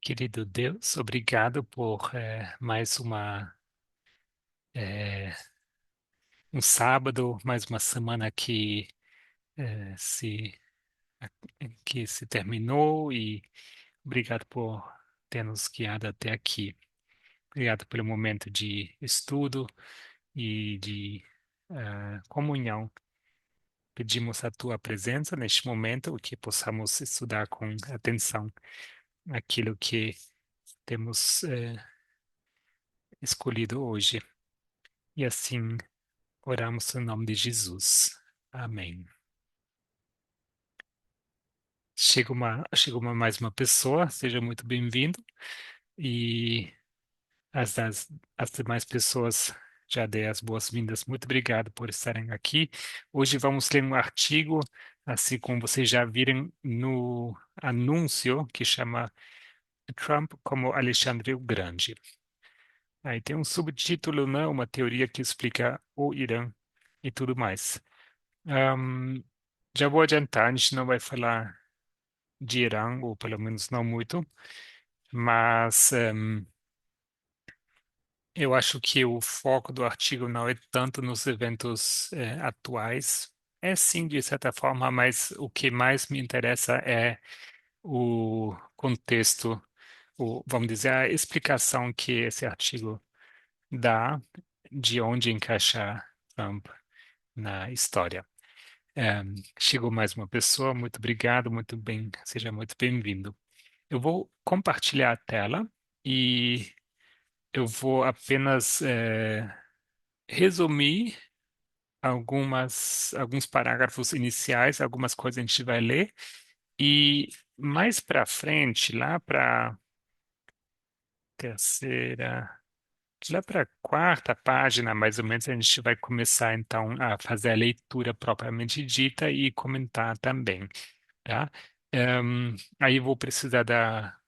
Querido Deus, obrigado por mais eh, um sábado, mais uma semana eh, se, que se terminou e obrigado por ter nos guiado até aqui. Obrigado pelo momento de estudo e de comunhão. Pedimos a tua presença neste momento, que possamos estudar com atenção aquilo que temos escolhido hoje. E assim oramos no nome de Jesus. Amém. Mais uma pessoa, seja muito bem-vindo. E as demais pessoas já dei as boas-vindas. Muito obrigado por estarem aqui. Hoje vamos ler um artigo, assim como vocês já viram no anúncio, que chama Trump como Alexandre o Grande. Aí tem um subtítulo, né? Uma teoria que explica o Irã e tudo mais. Ahm, Já vou adiantar, a gente não vai falar de Irã, ou pelo menos não muito, mas eu acho que o foco do artigo não é tanto nos eventos atuais. É sim, de certa forma, mas o que mais me interessa é o contexto, vamos dizer, a explicação que esse artigo dá de onde encaixar Trump na história. Chegou mais uma pessoa, muito obrigado, muito bem, seja muito bem-vindo. Eu vou compartilhar a tela e eu vou apenas resumir alguns parágrafos iniciais, algumas coisas a gente vai ler, e mais para frente, lá para terceira, lá para a quarta página, mais ou menos, a gente vai começar então a fazer a leitura propriamente dita e comentar também. Tá? Aí eu vou precisar da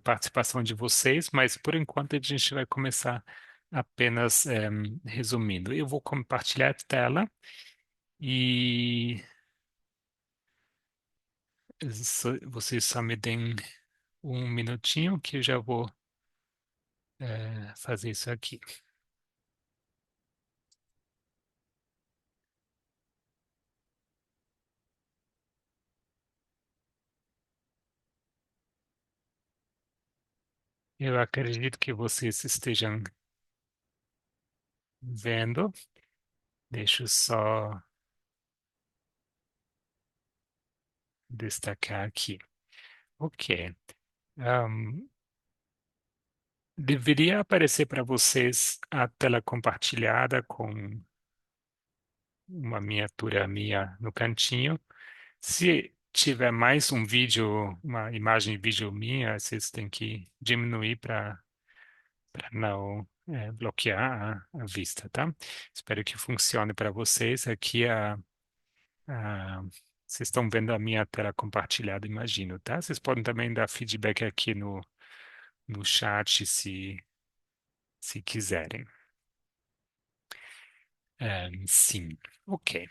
participação de vocês, mas por enquanto a gente vai começar apenas resumindo. Eu vou compartilhar a tela e vocês só me deem um minutinho que eu já vou fazer isso aqui. Eu acredito que vocês estejam vendo. Deixa eu só destacar aqui. Ok. Ahm, Deveria aparecer para vocês a tela compartilhada com uma miniatura minha no cantinho. Se tiver mais um vídeo, uma imagem e vídeo minha, vocês têm que diminuir para não bloquear a vista, tá? Espero que funcione para vocês. Aqui a- vocês estão vendo a minha tela compartilhada, imagino, tá? Vocês podem também dar feedback aqui no chat se quiserem. Sim, ok.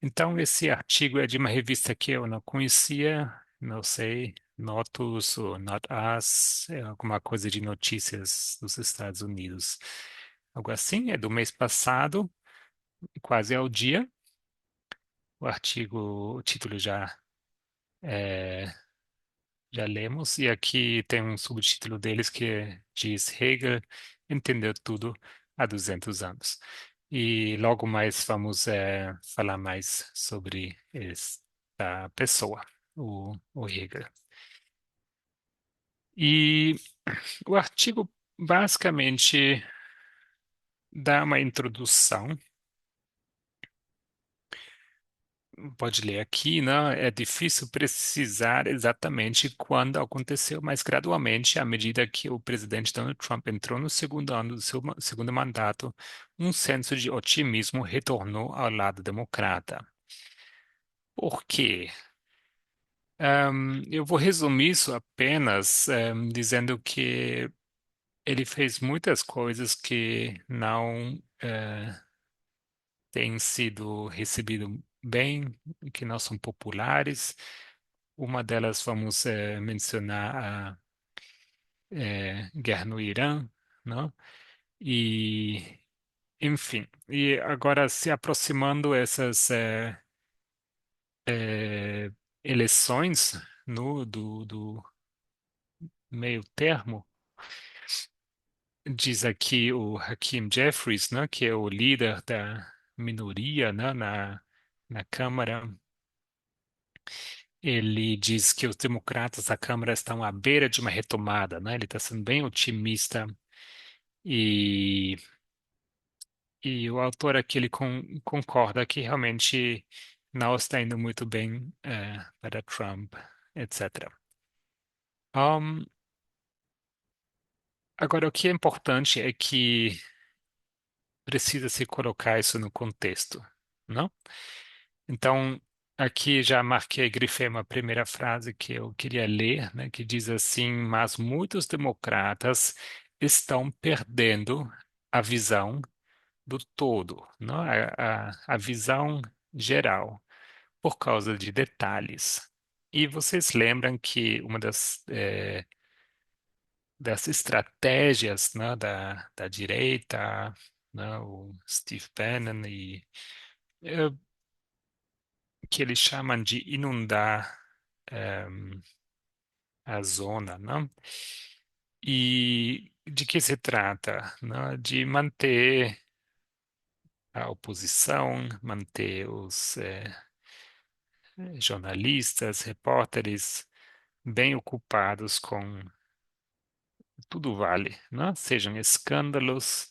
Então, esse artigo é de uma revista que eu não conhecia, não sei, Notus ou Not Us, é alguma coisa de notícias dos Estados Unidos. Algo assim, é do mês passado, quase ao dia. O artigo, o título é, já lemos, e aqui tem um subtítulo deles que diz Hegel entendeu tudo há 200 anos. E logo mais vamos falar mais sobre esta pessoa, o Hegel. E o artigo basicamente dá uma introdução. Pode ler aqui, né? É difícil precisar exatamente quando aconteceu, mas gradualmente, à medida que o presidente Donald Trump entrou no segundo ano do seu segundo mandato, um senso de otimismo retornou ao lado democrata. Por quê? Eu vou resumir isso apenas dizendo que ele fez muitas coisas que não têm sido recebidas bem, que não são populares. Uma delas vamos mencionar guerra no Irã, não? E, enfim, e agora se aproximando essas eh, eleições do meio termo, diz aqui o Hakeem Jeffries, né, que é o líder da minoria, né, na Câmara. Ele diz que os democratas da Câmara estão à beira de uma retomada, né? Ele está sendo bem otimista e, e o autor aqui ele concorda que realmente não está indo muito bem para Trump, etc. Um, Agora, o que é importante é que precisa se colocar isso no contexto, não? Então, aqui já marquei, grifei uma primeira frase que eu queria ler, né, que diz assim: mas muitos democratas estão perdendo a visão do todo, não? A visão geral, por causa de detalhes. E vocês lembram que uma das estratégias, né, da direita, né, o Steve Bannon eh, que eles chamam de inundar a zona, não? E de que se trata, né? De manter a oposição, manter os jornalistas, repórteres bem ocupados com tudo vale, né? Sejam escândalos,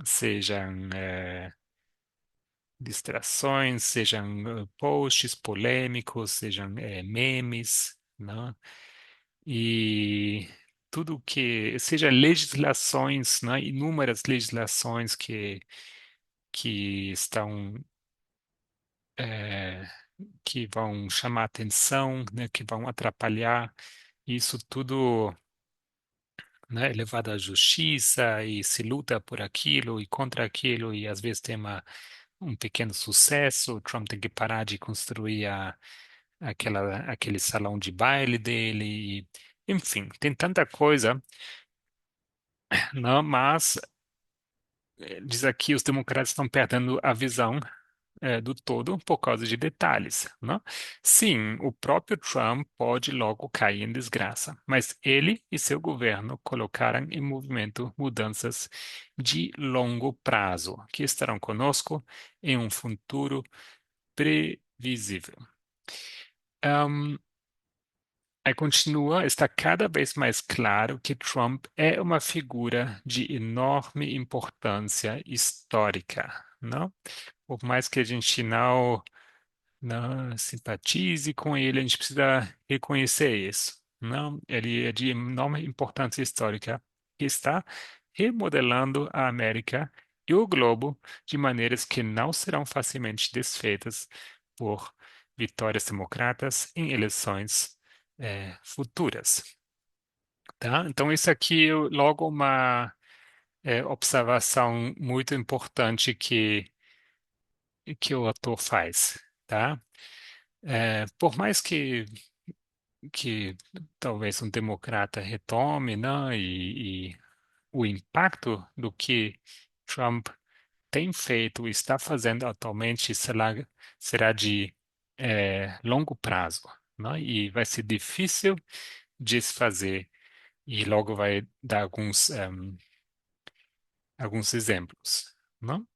sejam distrações, sejam posts polêmicos, sejam memes, né? E tudo que seja legislações, né, inúmeras legislações que estão eh, que vão chamar atenção, né, que vão atrapalhar, isso tudo, né, é levado à justiça e se luta por aquilo e contra aquilo e às vezes tem um pequeno sucesso. O Trump tem que parar de construir aquele salão de baile dele. Enfim, tem tanta coisa, não, mas diz aqui os democratas estão perdendo a visão do todo por causa de detalhes, não? Sim, o próprio Trump pode logo cair em desgraça, mas ele e seu governo colocaram em movimento mudanças de longo prazo que estarão conosco em um futuro previsível. Aí continua, está cada vez mais claro que Trump é uma figura de enorme importância histórica, não? Por mais que a gente não simpatize com ele, a gente precisa reconhecer isso, não? Ele é de enorme importância histórica e está remodelando a América e o globo de maneiras que não serão facilmente desfeitas por vitórias democratas em eleições futuras, tá? Então, isso aqui é logo uma observação muito importante que o autor faz, tá? Por mais que talvez um democrata retome, né, e o impacto do que Trump tem feito e está fazendo atualmente será de longo prazo, né, e vai ser difícil de se fazer. E logo vai dar alguns exemplos, não?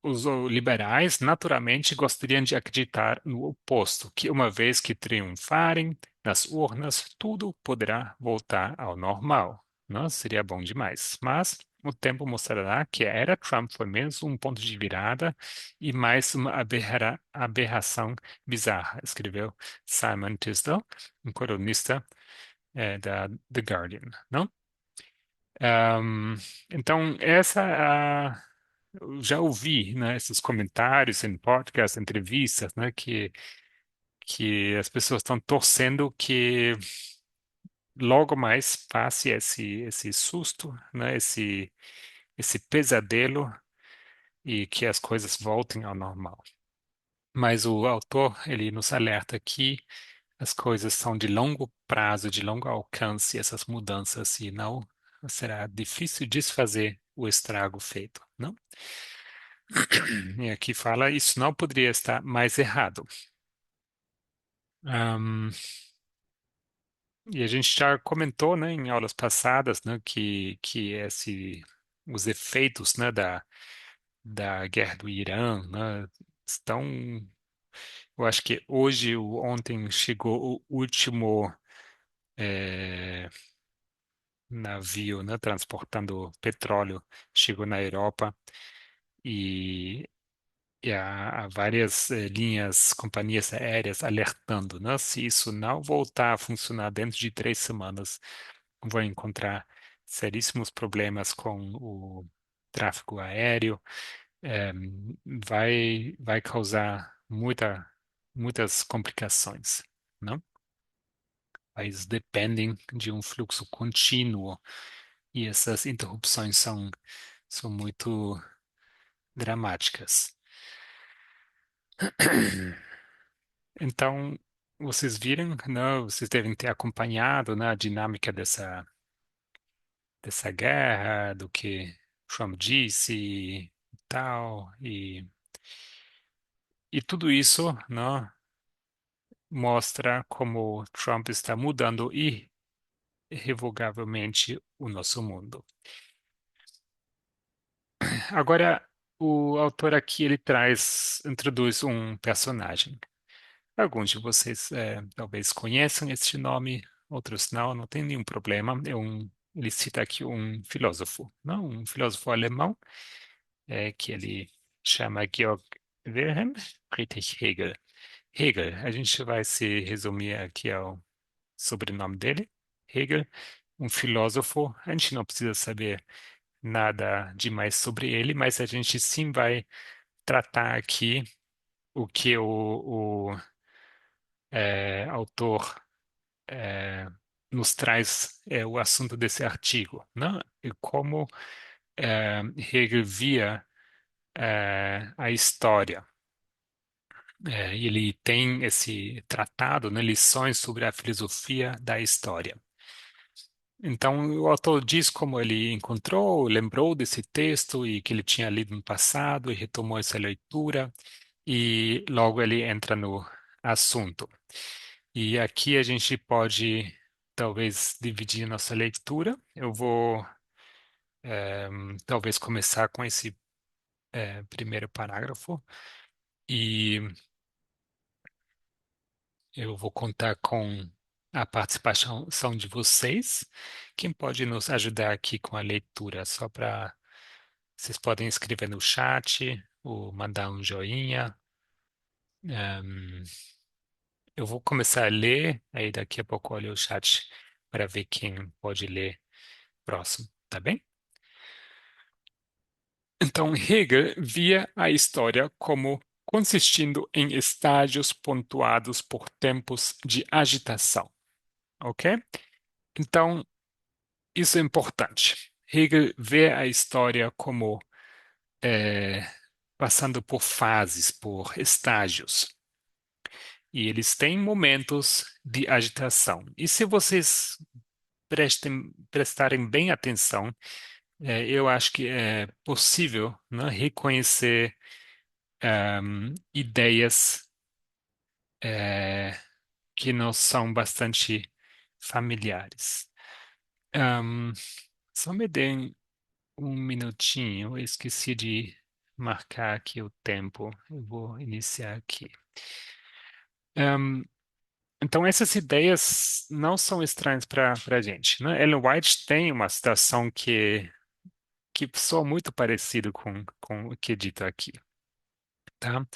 Os liberais naturalmente gostariam de acreditar no oposto, que uma vez que triunfarem nas urnas, tudo poderá voltar ao normal. Não seria bom demais. Mas o tempo mostrará que a era Trump foi menos um ponto de virada e mais uma aberração bizarra, escreveu Simon Tisdale, um colunista da The Guardian, não? Ahm, então, eu já ouvi, né, esses comentários em podcasts, entrevistas, né, que as pessoas estão torcendo que logo mais passe esse susto, né, esse pesadelo e que as coisas voltem ao normal. Mas o autor, ele nos alerta que as coisas são de longo prazo, de longo alcance, essas mudanças, e não será difícil desfazer o estrago feito, não? E aqui fala, isso não poderia estar mais errado. Ahm, e a gente já comentou, né, em aulas passadas, né, que os efeitos, né, da guerra do Irã, né, estão, eu acho que hoje, ontem chegou o último eh, navio, né, transportando petróleo, chegou na Europa e, há várias linhas, companhias aéreas alertando, né, se isso não voltar a funcionar dentro de 3 semanas, vão encontrar seríssimos problemas com o tráfego aéreo, eh, vai causar muitas complicações, não? Países dependem de um fluxo contínuo e essas interrupções são muito dramáticas. Então, vocês viram, né? Vocês devem ter acompanhado, né, a dinâmica dessa guerra, do que Trump disse e tal, e tudo isso, né, mostra como Trump está mudando irrevogavelmente o nosso mundo. Agora, o autor aqui ele introduz um personagem. Alguns de vocês talvez conheçam este nome, outros não, não tem nenhum problema. Ele cita aqui um filósofo, não? Um filósofo alemão, que ele chama Georg Wilhelm Friedrich Hegel. Hegel, a gente vai se resumir aqui ao sobrenome dele. Hegel, um filósofo, a gente não precisa saber nada demais sobre ele, mas a gente sim vai tratar aqui o que o autor nos traz o assunto desse artigo, né? E como Hegel via a história. Ele tem esse tratado, né, Lições sobre a Filosofia da História. Então, o autor diz como ele encontrou, lembrou desse texto e que ele tinha lido no passado e retomou essa leitura e logo ele entra no assunto. E aqui a gente pode talvez dividir nossa leitura. Eu vou talvez começar com esse primeiro parágrafo e eu vou contar com a participação de vocês. Quem pode nos ajudar aqui com a leitura? Só para vocês podem escrever no chat ou mandar um joinha. Ehm, eu vou começar a ler, aí daqui a pouco olho o chat para ver quem pode ler próximo, tá bem? Então, Hegel via a história como consistindo em estágios pontuados por tempos de agitação, ok? Então, isso é importante. Hegel vê a história como eh, passando por fases, por estágios. E eles têm momentos de agitação. E se vocês prestarem bem atenção, eu acho que é possível, né, reconhecer ideias que nos são bastante familiares. Ahm, só me deem um minutinho, eu esqueci de marcar aqui o tempo. Eu vou iniciar aqui. Ahm, então, essas ideias não são estranhas para a gente, né? Ellen White tem uma citação que soa muito parecido com o que é dito aqui, tá?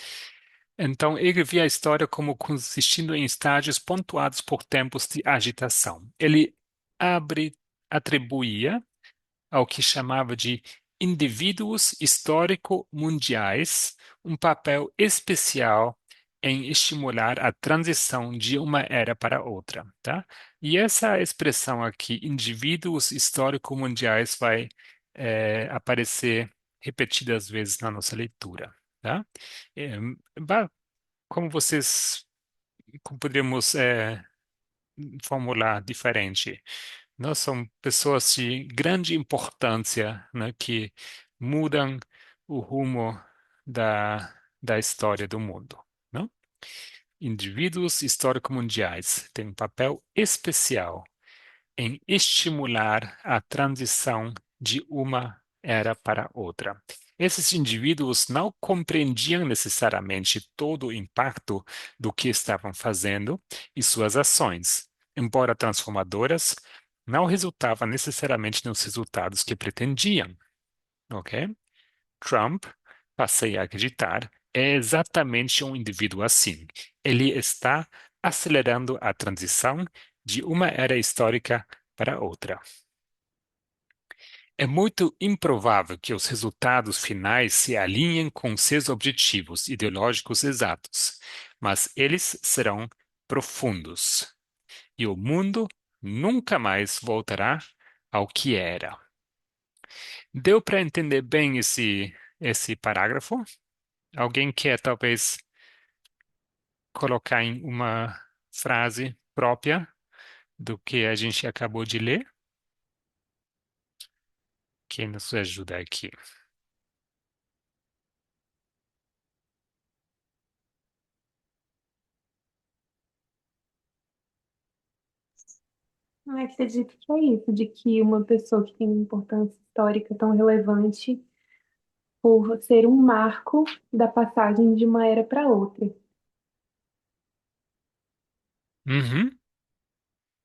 Então, ele via a história como consistindo em estágios pontuados por tempos de agitação. Ele atribuía ao que chamava de indivíduos histórico-mundiais um papel especial em estimular a transição de uma era para outra, tá? E essa expressão aqui, indivíduos histórico-mundiais, vai aparecer repetidas vezes na nossa leitura, tá? É, como vocês como poderíamos formular diferente? Nós são pessoas de grande importância, né, que mudam o rumo da história do mundo, não? Indivíduos histórico-mundiais têm um papel especial em estimular a transição de uma era para outra. Esses indivíduos não compreendiam necessariamente todo o impacto do que estavam fazendo e suas ações, embora transformadoras, não resultavam necessariamente nos resultados que pretendiam, ok? Trump, passei a acreditar, é exatamente um indivíduo assim. Ele está acelerando a transição de uma era histórica para outra. É muito improvável que os resultados finais se alinhem com seus objetivos ideológicos exatos, mas eles serão profundos, e o mundo nunca mais voltará ao que era. Deu para entender bem esse parágrafo? Alguém quer talvez colocar em uma frase própria do que a gente acabou de ler? Quem nos ajuda aqui? Eu acredito que é isso, de que uma pessoa que tem uma importância histórica tão relevante por ser um marco da passagem de uma era para outra. Uhum.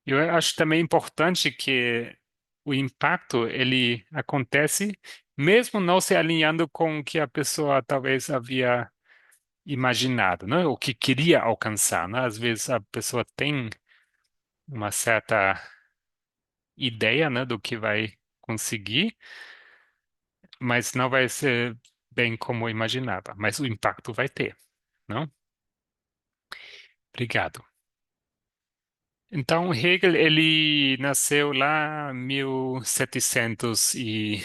Eu acho também importante que o impacto ele acontece mesmo não se alinhando com o que a pessoa talvez havia imaginado, né? O que queria alcançar, né? Às vezes a pessoa tem uma certa ideia, né, do que vai conseguir, mas não vai ser bem como imaginava, mas o impacto vai ter, não? Obrigado. Então, Hegel, ele nasceu lá em 1700 e,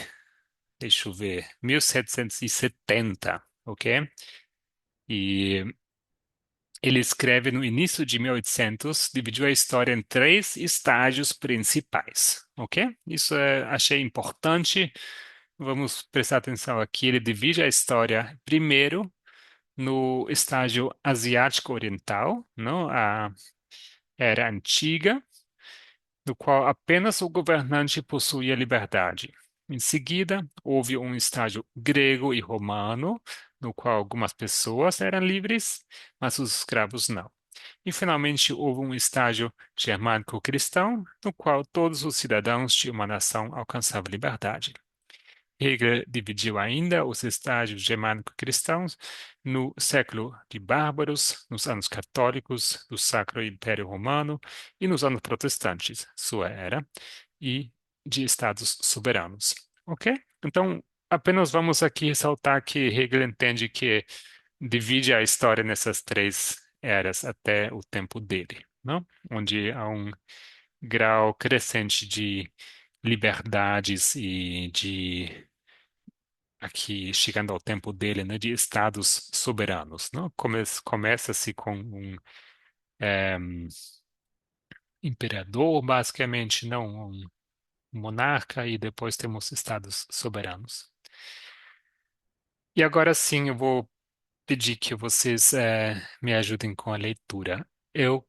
deixa eu ver, 1770, ok? E ele escreve no início de 1800, dividiu a história em três estágios principais, ok? Isso achei importante. Vamos prestar atenção aqui. Ele divide a história primeiro no estágio asiático oriental, não? A era antiga, no qual apenas o governante possuía liberdade. Em seguida, houve um estágio grego e romano, no qual algumas pessoas eram livres, mas os escravos não. E finalmente houve um estágio germânico-cristão, no qual todos os cidadãos de uma nação alcançavam liberdade. Hegel dividiu ainda os estágios germânico-cristãos no século de bárbaros, nos anos católicos, do Sacro Império Romano e nos anos protestantes, sua era, e de estados soberanos. Ok? Então, apenas vamos aqui ressaltar que Hegel entende que divide a história nessas três eras até o tempo dele, não? Onde há um grau crescente de liberdades e de aqui chegando ao tempo dele, né, de estados soberanos, não? Começa-se com um imperador, basicamente, não um monarca, e depois temos estados soberanos. E agora sim, eu vou pedir que vocês me ajudem com a leitura. Eu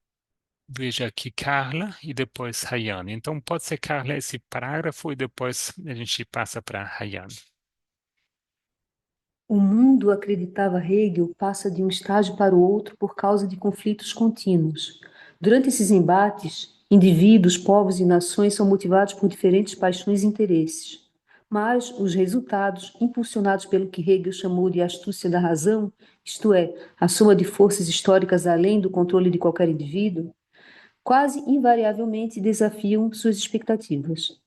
vejo aqui Carla e depois Rayane. Então, pode ser Carla esse parágrafo e depois a gente passa para Rayane. O mundo, acreditava Hegel, passa de um estágio para o outro por causa de conflitos contínuos. Durante esses embates, indivíduos, povos e nações são motivados por diferentes paixões e interesses. Mas os resultados, impulsionados pelo que Hegel chamou de astúcia da razão, isto é, a soma de forças históricas além do controle de qualquer indivíduo, quase invariavelmente desafiam suas expectativas.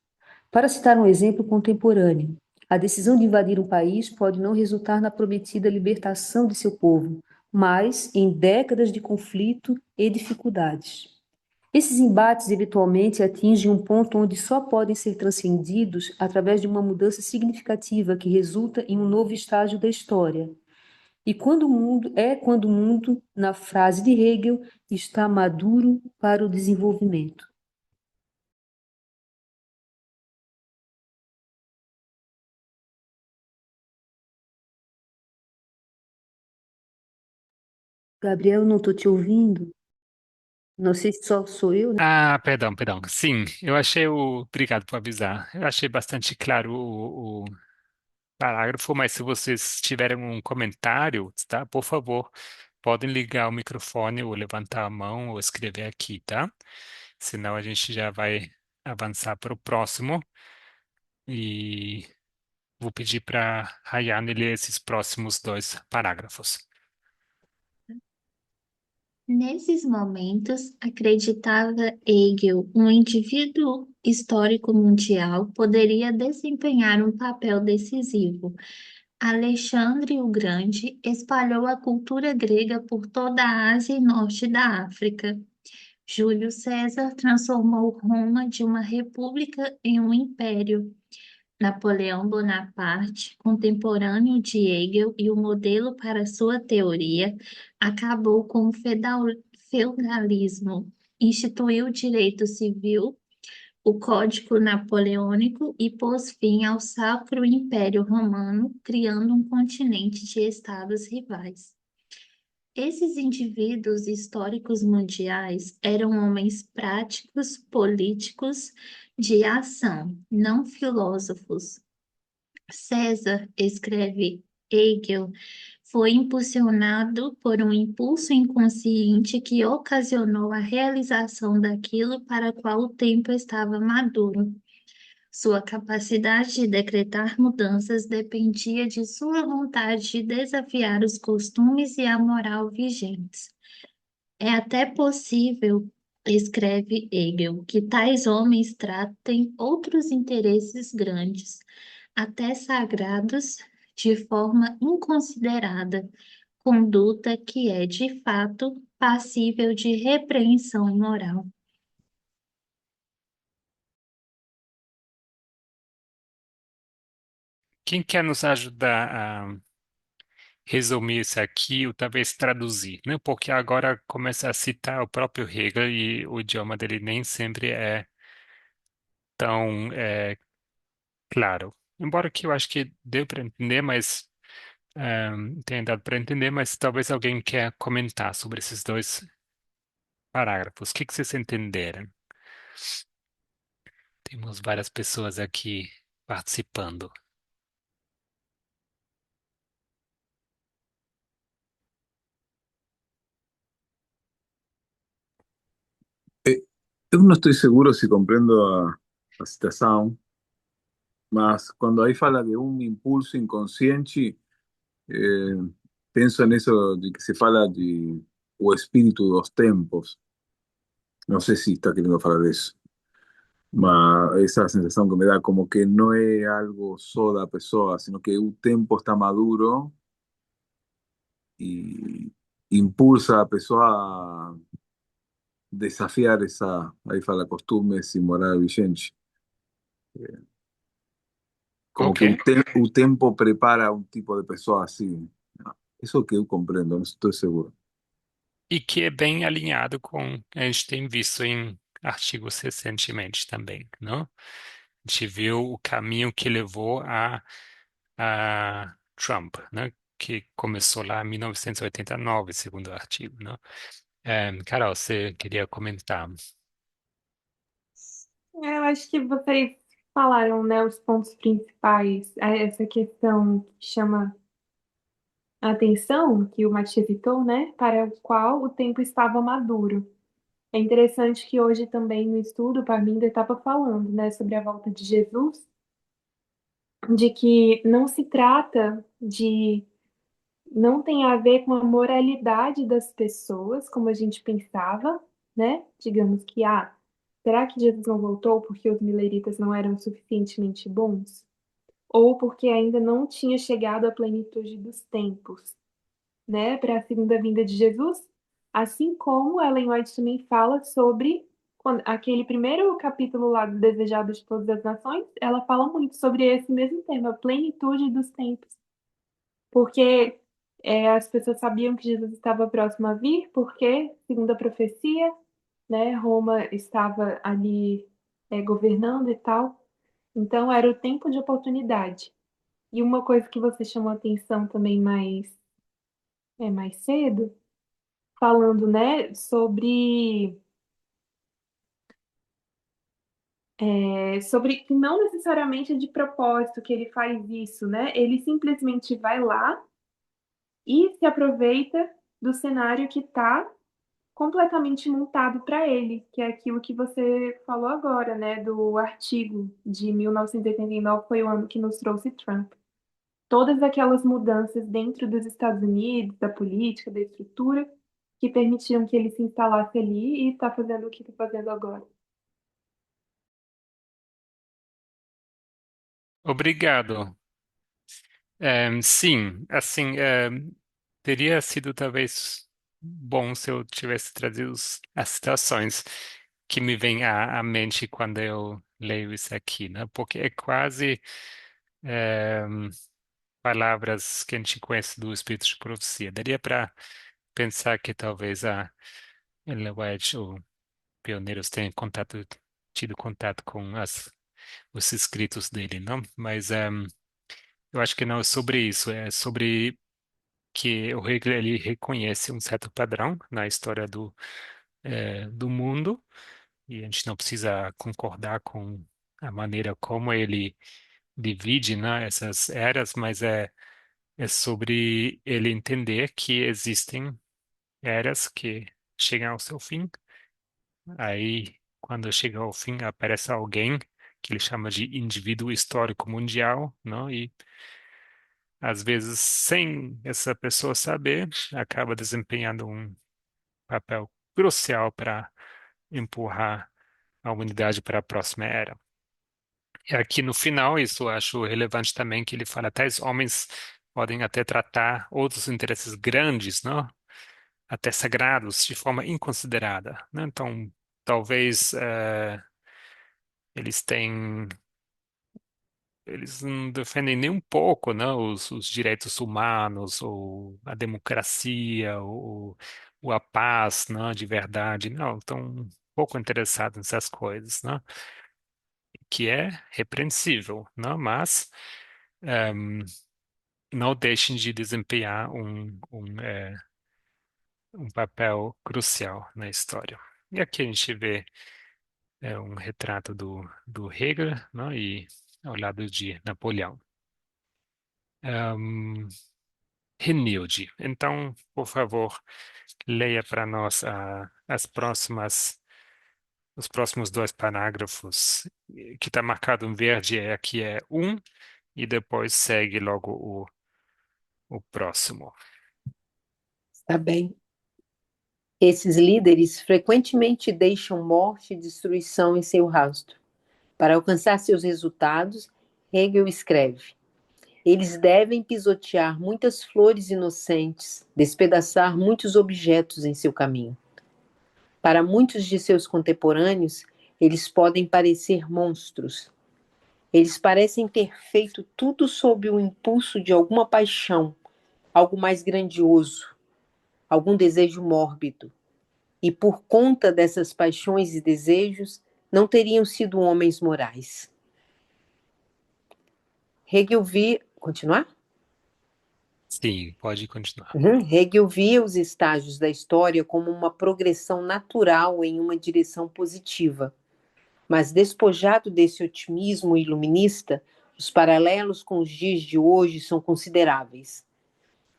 Para citar um exemplo contemporâneo, a decisão de invadir um país pode não resultar na prometida libertação de seu povo, mas em décadas de conflito e dificuldades. Esses embates eventualmente atingem um ponto onde só podem ser transcendidos através de uma mudança significativa que resulta em um novo estágio da história. E quando o mundo, na frase de Hegel, está maduro para o desenvolvimento. Gabriel, não estou te ouvindo. Não sei se só sou eu, né? Ah, perdão, perdão. Sim, eu achei o. Obrigado por avisar. Eu achei bastante claro o parágrafo, mas se vocês tiverem um comentário, tá? Por favor, podem ligar o microfone ou levantar a mão ou escrever aqui, tá? Senão a gente já vai avançar para o próximo e vou pedir para Rayane ler esses próximos dois parágrafos. Nesses momentos, acreditava Hegel, um indivíduo histórico mundial poderia desempenhar um papel decisivo. Alexandre o Grande espalhou a cultura grega por toda a Ásia e norte da África. Júlio César transformou Roma de uma república em um império. Napoleão Bonaparte, contemporâneo de Hegel e o modelo para sua teoria, acabou com o feudalismo, instituiu o direito civil, o Código Napoleônico e pôs fim ao Sacro Império Romano, criando um continente de estados rivais. Esses indivíduos históricos mundiais eram homens práticos, políticos, de ação, não filósofos. César, escreve Hegel, foi impulsionado por um impulso inconsciente que ocasionou a realização daquilo para qual o tempo estava maduro. Sua capacidade de decretar mudanças dependia de sua vontade de desafiar os costumes e a moral vigentes. É até possível, escreve Hegel, que tais homens tratem outros interesses grandes, até sagrados, de forma inconsiderada, conduta que é, de fato, passível de repreensão moral. Quem quer nos ajudar a resumir isso aqui ou talvez traduzir, né? Porque agora começa a citar o próprio Hegel e o idioma dele nem sempre é tão claro. Embora que eu acho que deu para entender, mas tenha dado para entender, mas talvez alguém quer comentar sobre esses dois parágrafos. O que que vocês entenderam? Temos várias pessoas aqui participando. Eh, yo no estoy seguro si comprendo a citação, mas quando aí fala de um impulso inconsciente, eh, penso nisso de que se fala de o espírito dos tempos. Não sei se está querendo falar disso, mas essa sensação que me dá como que não é algo só da pessoa, sino que o tempo está maduro e impulsa a pessoa a desafiar essa, aí fala, costumes e moral vigente. Como Ok. que o tempo prepara um tipo de pessoa assim. Isso que eu compreendo, não estou seguro. E que é bem alinhado com a gente tem visto em artigos recentemente também, não? A gente viu o caminho que levou a Trump, né? Que começou lá em 1989, segundo o artigo, não? Carol, você queria comentar? Eu acho que vocês falaram, né, os pontos principais, essa questão que chama a atenção, que o Matias citou, né, para o qual o tempo estava maduro. É interessante que hoje também no estudo, Parminder estava falando, né, sobre a volta de Jesus, de que não se trata de, não tem a ver com a moralidade das pessoas, como a gente pensava, né? Digamos que, será que Jesus não voltou porque os mileritas não eram suficientemente bons? Ou porque ainda não tinha chegado à plenitude dos tempos, né, para a segunda vinda de Jesus? Assim como Ellen White também fala sobre aquele primeiro capítulo lá do Desejado de Todas as Nações, ela fala muito sobre esse mesmo tema, a plenitude dos tempos. Porque As pessoas sabiam que Jesus estava próximo a vir, porque, segundo a profecia, né, Roma estava ali governando e tal. Então era o tempo de oportunidade. E uma coisa que você chamou atenção também mais cedo, falando, né, sobre que não necessariamente é de propósito que ele faz isso, né? Ele simplesmente vai lá e se aproveita do cenário que está completamente montado para ele, que é aquilo que você falou agora, né, do artigo de 1989, foi o ano que nos trouxe Trump. Todas aquelas mudanças dentro dos Estados Unidos, da política, da estrutura, que permitiam que ele se instalasse ali e está fazendo o que está fazendo agora. Obrigado. Sim, assim, teria sido talvez bom se eu tivesse trazido as citações que me vêm à mente quando eu leio isso aqui, né? Porque é quase em, palavras que a gente conhece do Espírito de Profecia. Daria para pensar que talvez a Ellen White, ou pioneiros, tenham tido contato com os escritos dele, não? Mas eu acho que não é sobre isso, é sobre que o Hegel ele reconhece um certo padrão na história do mundo, e a gente não precisa concordar com a maneira como ele divide, né, essas eras, mas é sobre ele entender que existem eras que chegam ao seu fim. Aí, quando chega ao fim, aparece alguém que ele chama de indivíduo histórico mundial, não? E às vezes, sem essa pessoa saber, acaba desempenhando um papel crucial para empurrar a humanidade para a próxima era. E aqui no final, isso eu acho relevante também, que ele fala, tais homens podem até tratar outros interesses grandes, não? Até sagrados, de forma inconsiderada, né? Então, talvez eles têm eles não defendem nem um pouco, né, os direitos humanos, ou a democracia, ou a paz, né, de verdade. Não, estão um pouco interessados nessas coisas, né, que é repreensível, né, mas não deixem de desempenhar um papel crucial na história. E aqui a gente vê um retrato do Hegel, né, e ao lado de Napoleão. Ahm, Renilde. Então, por favor, leia para nós os próximos dois parágrafos, que está marcado em verde, aqui é um, e depois segue logo o próximo. Tá bem. Esses líderes frequentemente deixam morte e destruição em seu rastro. Para alcançar seus resultados, Hegel escreve: eles devem pisotear muitas flores inocentes, despedaçar muitos objetos em seu caminho. Para muitos de seus contemporâneos, eles podem parecer monstros. Eles parecem ter feito tudo sob o impulso de alguma paixão, algo mais grandioso, algum desejo mórbido. E por conta dessas paixões e desejos, não teriam sido homens morais. Hegel via. Continuar? Sim, pode continuar. Hegel via os estágios da história como uma progressão natural em uma direção positiva. Mas despojado desse otimismo iluminista, os paralelos com os dias de hoje são consideráveis.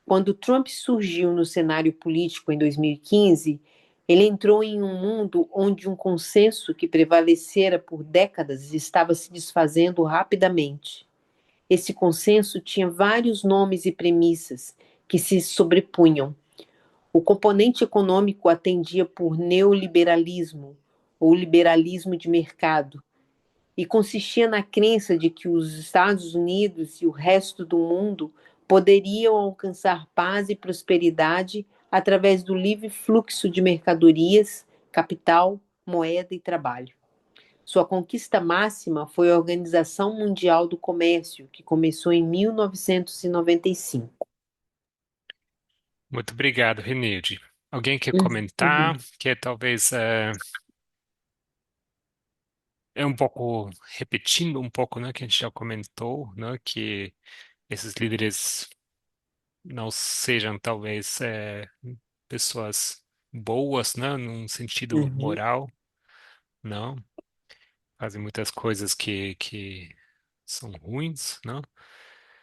Quando Trump surgiu no cenário político em 2015, ele entrou em um mundo onde um consenso que prevalecera por décadas estava se desfazendo rapidamente. Esse consenso tinha vários nomes e premissas que se sobrepunham. O componente econômico atendia por neoliberalismo ou liberalismo de mercado e consistia na crença de que os Estados Unidos e o resto do mundo poderiam alcançar paz e prosperidade através do livre fluxo de mercadorias, capital, moeda e trabalho. Sua conquista máxima foi a Organização Mundial do Comércio, que começou em 1995. Muito obrigado, Renilde. Alguém quer comentar? Uhum. Que talvez é um pouco repetindo um pouco, né, que a gente já comentou, né, que esses líderes não sejam talvez pessoas boas, né, num sentido Uhum. moral, não, fazem muitas coisas que são ruins, não?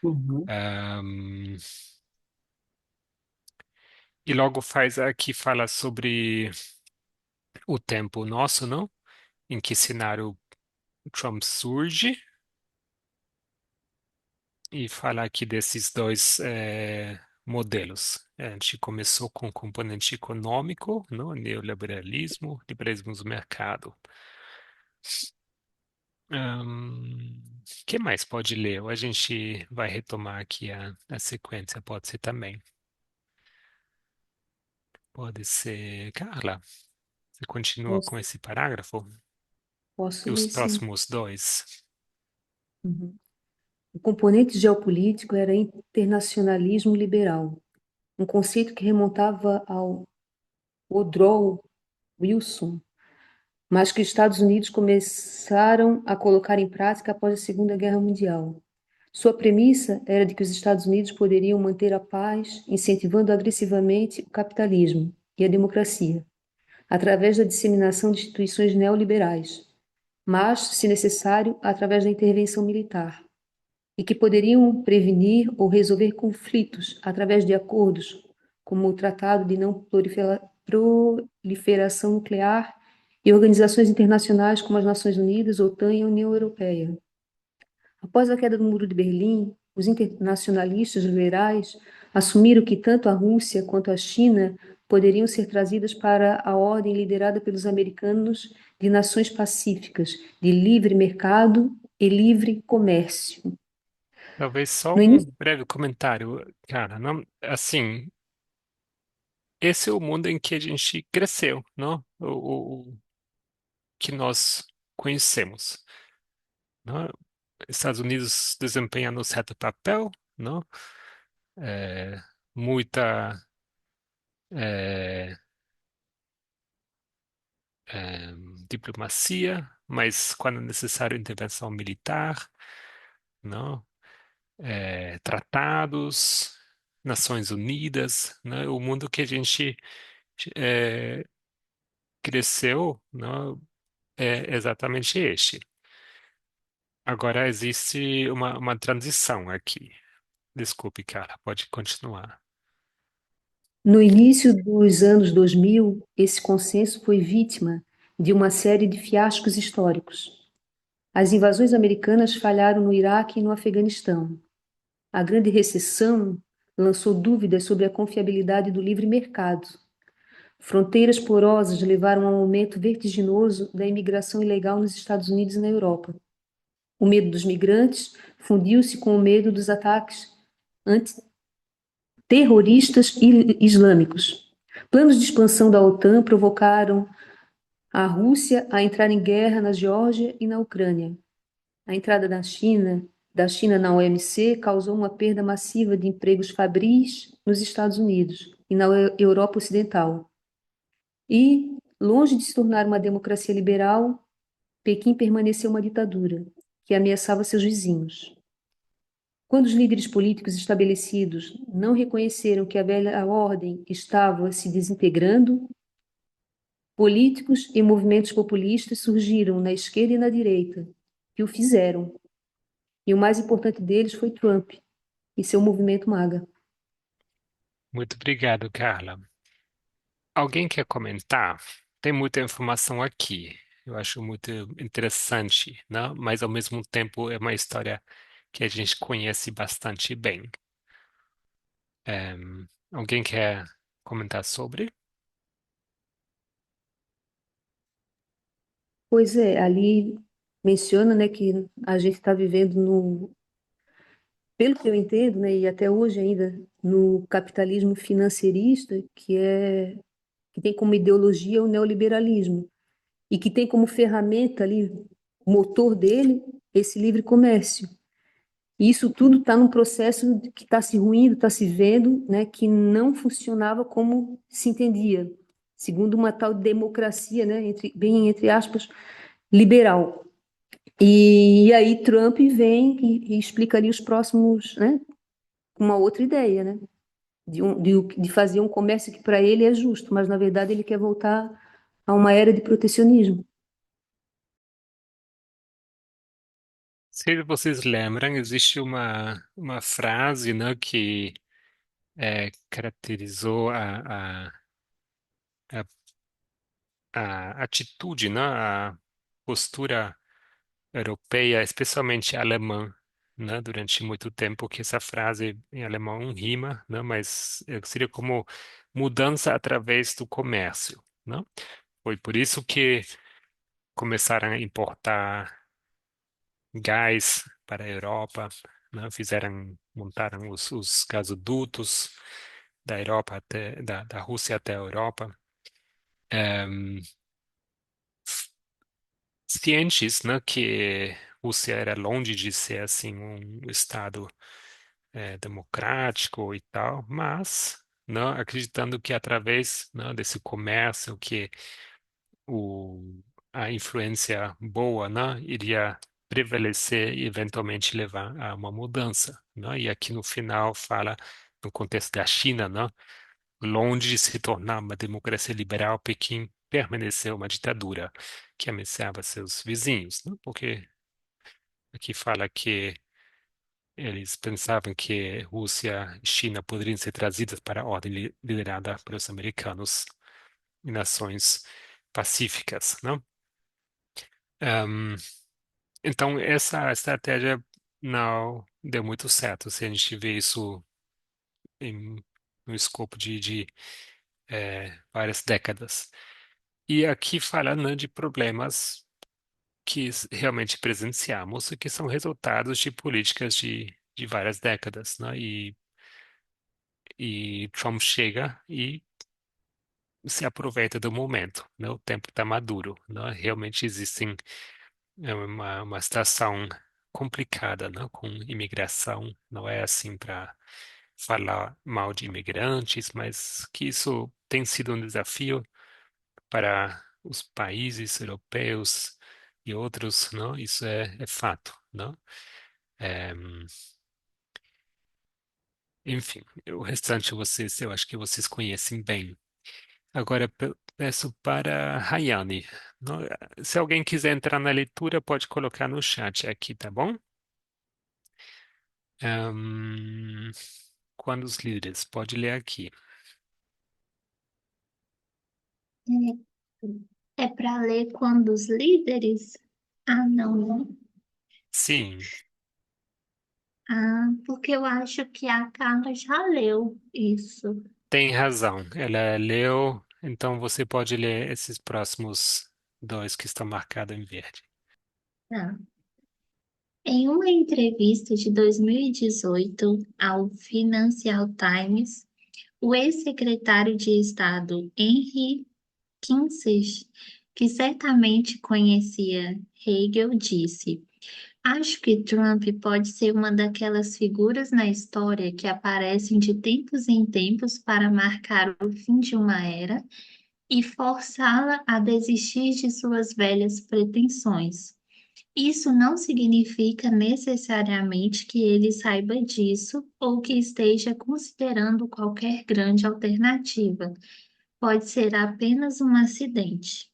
Uhum. Ahm, e logo faz aqui fala sobre o tempo nosso, não? Em que cenário Trump surge e fala aqui desses dois modelos. A gente começou com o componente econômico, não? Neoliberalismo, liberalismo do mercado. Que mais pode ler? Ou a gente vai retomar aqui a sequência? Pode ser também. Pode ser. Carla, você continua com Posso, esse parágrafo? E posso os ler, sim. próximos dois? Uhum. O componente geopolítico era internacionalismo liberal, um conceito que remontava ao Woodrow Wilson, mas que os Estados Unidos começaram a colocar em prática após a Segunda Guerra Mundial. Sua premissa era de que os Estados Unidos poderiam manter a paz, incentivando agressivamente o capitalismo e a democracia, através da disseminação de instituições neoliberais, mas, se necessário, através da intervenção militar, e que poderiam prevenir ou resolver conflitos através de acordos, como o Tratado de Não Proliferação Nuclear e organizações internacionais como as Nações Unidas, OTAN e a União Europeia. Após a queda do Muro de Berlim, os internacionalistas liberais assumiram que tanto a Rússia quanto a China poderiam ser trazidas para a ordem liderada pelos americanos de nações pacíficas, de livre mercado e livre comércio. Talvez só No um início, breve comentário, cara. Não, assim, esse é o mundo em que a gente cresceu, não? O que nós conhecemos, não? Estados Unidos desempenhando um certo papel, não? É, muita é, é, diplomacia, mas quando necessário intervenção militar, não? Tratados, Nações Unidas, né? O mundo que a gente é, cresceu, não? É exatamente este. Agora existe uma transição aqui. Desculpe, cara, pode continuar. no início dos anos 2000, esse consenso foi vítima de uma série de fiascos históricos. As invasões americanas falharam no Iraque e no Afeganistão. A Grande Recessão lançou dúvidas sobre a confiabilidade do livre mercado. Fronteiras porosas levaram a um aumento vertiginoso da imigração ilegal nos Estados Unidos e na Europa. O medo dos migrantes fundiu-se com o medo dos ataques antiterroristas islâmicos. Planos de expansão da OTAN provocaram a Rússia a entrar em guerra na Geórgia e na Ucrânia. A entrada da China na OMC causou uma perda massiva de empregos fabris nos Estados Unidos e na Europa Ocidental. E, longe de se tornar uma democracia liberal, Pequim permaneceu uma ditadura que ameaçava seus vizinhos. Quando os líderes políticos estabelecidos não reconheceram que a velha ordem estava se desintegrando, políticos e movimentos populistas surgiram na esquerda e na direita, que o fizeram. E o mais importante deles foi Trump e seu movimento MAGA. Muito obrigado, Carla. Alguém quer comentar? Tem muita informação aqui. Eu acho muito interessante, né? Mas ao mesmo tempo é uma história que a gente conhece bastante bem. Alguém quer comentar sobre? Pois é, ali menciona, né, que a gente está vivendo pelo que eu entendo, né, e até hoje ainda, no capitalismo financeirista, que tem como ideologia o neoliberalismo, e que tem como ferramenta ali, o motor dele, esse livre comércio. E isso tudo está num processo que está se ruindo, está se vendo, né, que não funcionava como se entendia, segundo uma tal democracia, né, bem entre aspas, liberal. E aí Trump vem e explica ali os próximos, né, uma outra ideia, né, de fazer um comércio que para ele é justo, mas na verdade ele quer voltar a uma era de protecionismo. Se vocês lembram, existe uma frase, né, que caracterizou a, a atitude, né, a postura europeia, especialmente alemã, né, durante muito tempo, que essa frase em alemão rima, né, mas seria como mudança através do comércio, né? Foi por isso que começaram a importar gás para a Europa, né? Montaram os gasodutos da Europa da Rússia até a Europa. Ehm, Cientes, né, que Rússia era longe de ser assim um estado democrático e tal, mas, né, acreditando que através, né, desse comércio que a influência boa, né, iria prevalecer e eventualmente levar a uma mudança, né? E aqui no final fala no contexto da China, né, longe de se tornar uma democracia liberal, Pequim permaneceu uma ditadura que ameaçava seus vizinhos, né? Porque aqui fala que eles pensavam que Rússia e China poderiam ser trazidas para a ordem liderada pelos americanos e nações pacíficas, né? Ahm, então, essa estratégia não deu muito certo, se a gente vê isso no escopo de várias décadas. E aqui falando, né, de problemas que realmente presenciamos e que são resultados de políticas de várias décadas, né? E Trump chega e se aproveita do momento, né? O tempo está maduro, né? Realmente existem uma situação complicada, né? Com imigração, não é assim para falar mal de imigrantes, mas que isso tem sido um desafio para os países europeus e outros, não? Isso é fato, não? É, enfim, o restante eu acho que vocês conhecem bem. Agora peço para Rayane. Se alguém quiser entrar na leitura, pode colocar no chat aqui, tá bom? Ahn, quando os líderes, pode ler aqui. É para ler quando os líderes? Ah, não, não. Sim, Ah, porque eu acho que a Carla já leu isso. tem razão. Ela leu, então você pode ler esses próximos dois que estão marcados em verde. Tá. Em uma entrevista de 2018 ao Financial Times, o ex-secretário de Estado Henry Kissinger, que certamente conhecia Hegel, disse: Acho que Trump pode ser uma daquelas figuras na história que aparecem de tempos em tempos para marcar o fim de uma era e forçá-la a desistir de suas velhas pretensões. Isso não significa necessariamente que ele saiba disso ou que esteja considerando qualquer grande alternativa. Pode ser apenas um acidente.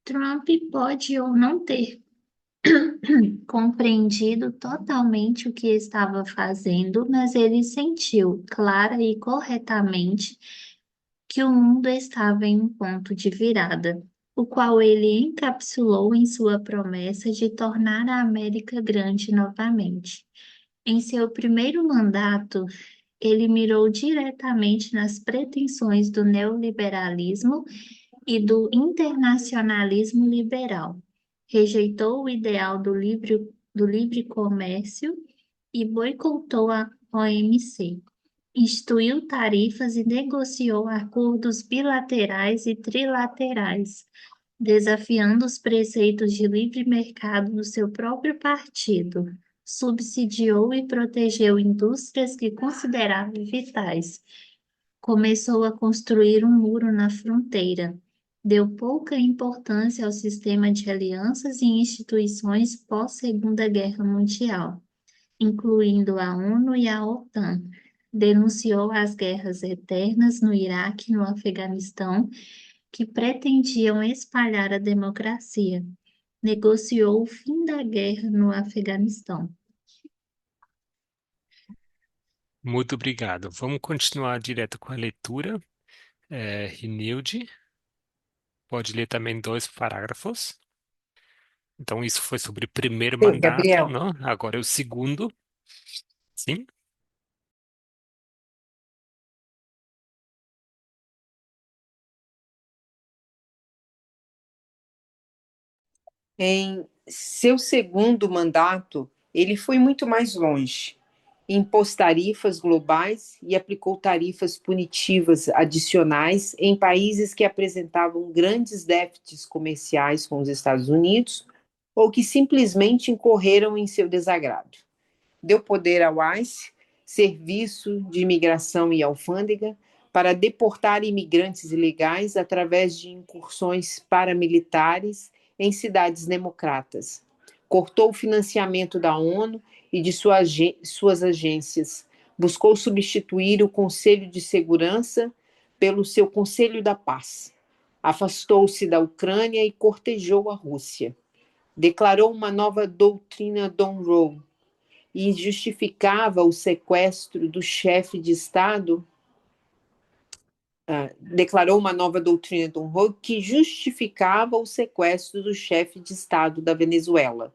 Trump pode ou não ter compreendido totalmente o que estava fazendo, mas ele sentiu clara e corretamente que o mundo estava em um ponto de virada, o qual ele encapsulou em sua promessa de tornar a América grande novamente. Em seu primeiro mandato, ele mirou diretamente nas pretensões do neoliberalismo e do internacionalismo liberal. Rejeitou o ideal do livre comércio e boicotou a OMC. Instituiu tarifas e negociou acordos bilaterais e trilaterais, desafiando os preceitos de livre mercado do seu próprio partido. subsidiou e protegeu indústrias que considerava vitais. Começou a construir um muro na fronteira. Deu pouca importância ao sistema de alianças e instituições pós-Segunda Guerra Mundial, incluindo a ONU e a OTAN. Denunciou as guerras eternas no Iraque e no Afeganistão, que pretendiam espalhar a democracia. Negociou o fim da guerra no Afeganistão. Muito obrigado. Vamos continuar direto com a leitura. Rinilde, pode ler também 2 parágrafos. Então, isso foi sobre o primeiro Sim, mandato, Gabriel. não? Agora é o segundo. Sim? Em seu segundo mandato, ele foi muito mais longe. Impôs tarifas globais e aplicou tarifas punitivas adicionais em países que apresentavam grandes déficits comerciais com os Estados Unidos ou que simplesmente incorreram em seu desagrado. Deu poder ao ICE, Serviço de Imigração e Alfândega, para deportar imigrantes ilegais através de incursões paramilitares em cidades democratas. Cortou o financiamento da ONU e de suas agências. Buscou substituir o Conselho de Segurança pelo seu Conselho da Paz. Afastou-se da Ucrânia e cortejou a Rússia. Declarou uma nova doutrina Monroe e justificava o sequestro do chefe de Estado, declarou uma nova doutrina do Monroe que justificava o sequestro do chefe de Estado da Venezuela.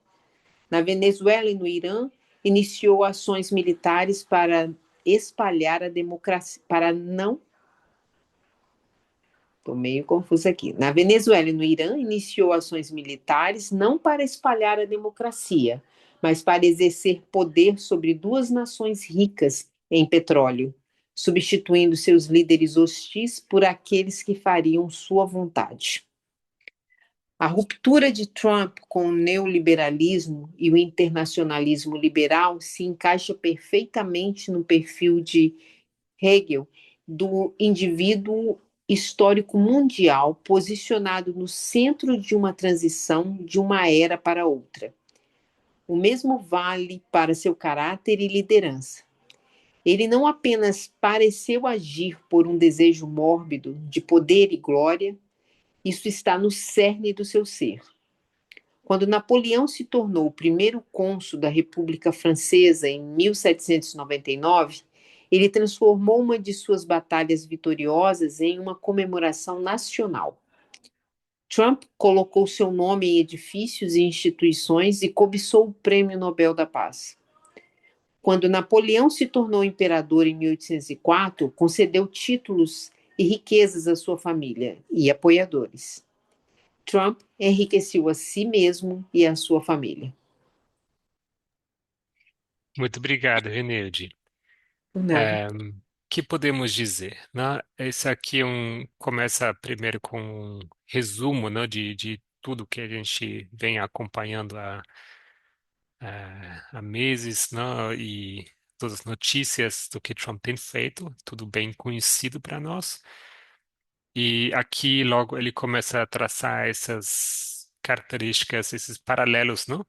Na Venezuela e no Irã, iniciou ações militares para espalhar a democracia, para não. Estou meio confusa aqui. Na Venezuela e no Irã, iniciou ações militares não para espalhar a democracia, mas para exercer poder sobre duas nações ricas em petróleo, substituindo seus líderes hostis por aqueles que fariam sua vontade. A ruptura de Trump com o neoliberalismo e o internacionalismo liberal se encaixa perfeitamente no perfil de Hegel do indivíduo histórico mundial posicionado no centro de uma transição de uma era para outra. O mesmo vale para seu caráter e liderança. Ele não apenas pareceu agir por um desejo mórbido de poder e glória, isso está no cerne do seu ser. Quando Napoleão se tornou o primeiro cônsul da República Francesa em 1799, ele transformou uma de suas batalhas vitoriosas em uma comemoração nacional. Trump colocou seu nome em edifícios e instituições e cobiçou o Prêmio Nobel da Paz. Quando Napoleão se tornou imperador em 1804, concedeu títulos e riquezas à sua família e apoiadores. Trump enriqueceu a si mesmo e a sua família. Muito obrigado, Renilde. Por nada. Que podemos dizer, né? Esse aqui começa primeiro com um resumo, né, de tudo que a gente vem acompanhando há meses, né, e todas as notícias do que Trump tem feito, tudo bem conhecido para nós. E aqui logo ele começa a traçar essas características, esses paralelos, não?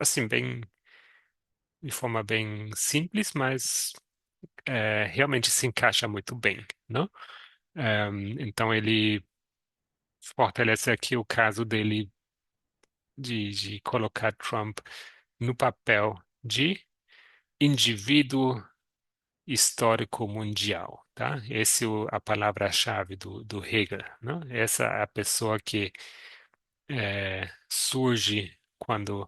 Assim, de forma bem simples, mas realmente se encaixa muito bem, não? Então ele fortalece aqui o caso dele de colocar Trump no papel de indivíduo histórico mundial, tá? Essa é a palavra-chave do Hegel, né? Essa é a pessoa que surge quando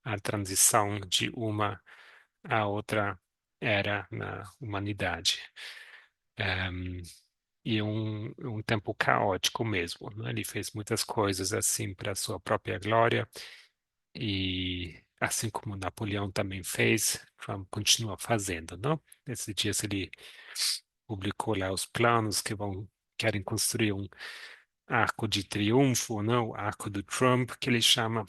a transição de uma a outra era na humanidade. E um tempo caótico mesmo, né? Ele fez muitas coisas assim para sua própria glória e assim como Napoleão também fez, Trump continua fazendo, não? Esses dias ele publicou lá os planos que querem construir um arco de triunfo, não? O arco do Trump, que ele chama,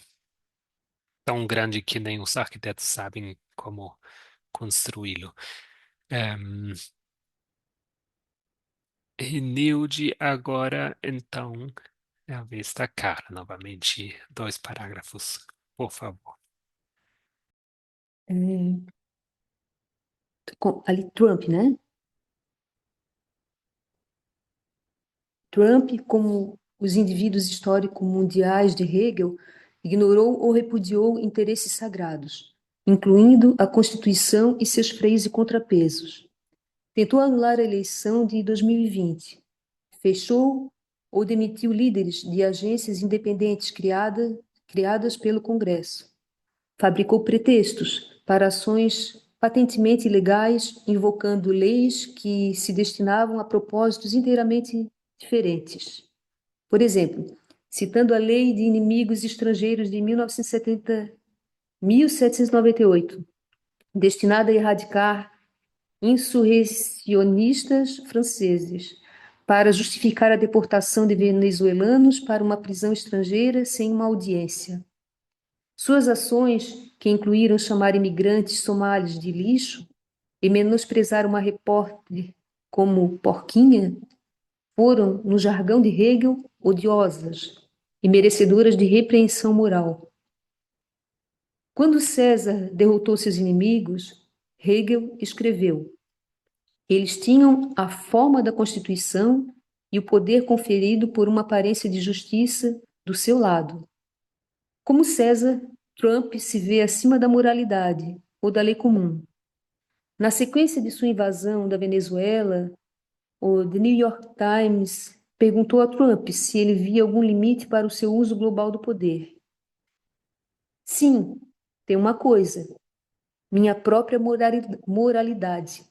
tão grande que nem os arquitetos sabem como construí-lo. Ehm, e Nilde, agora, então, é a vez da Carla, novamente, 2 parágrafos, por favor. É, ali, Trump, né? Trump, como os indivíduos históricos mundiais de Hegel, ignorou ou repudiou interesses sagrados, incluindo a Constituição e seus freios e contrapesos. Tentou anular a eleição de 2020. Fechou ou demitiu líderes de agências independentes criadas pelo Congresso. Fabricou pretextos para ações patentemente ilegais, invocando leis que se destinavam a propósitos inteiramente diferentes. Por exemplo, citando a Lei de Inimigos Estrangeiros de 1798, destinada a erradicar insurrecionistas franceses, para justificar a deportação de venezuelanos para uma prisão estrangeira sem uma audiência. Suas ações, que incluíram chamar imigrantes somalis de lixo e menosprezar uma repórter como porquinha, foram, no jargão de Hegel, odiosas e merecedoras de repreensão moral. Quando César derrotou seus inimigos, Hegel escreveu: eles tinham a forma da Constituição e o poder conferido por uma aparência de justiça do seu lado. Como César, Trump se vê acima da moralidade ou da lei comum. Na sequência de sua invasão da Venezuela, o The New York Times perguntou a Trump se ele via algum limite para o seu uso global do poder. Sim, tem uma coisa: minha própria moralidade,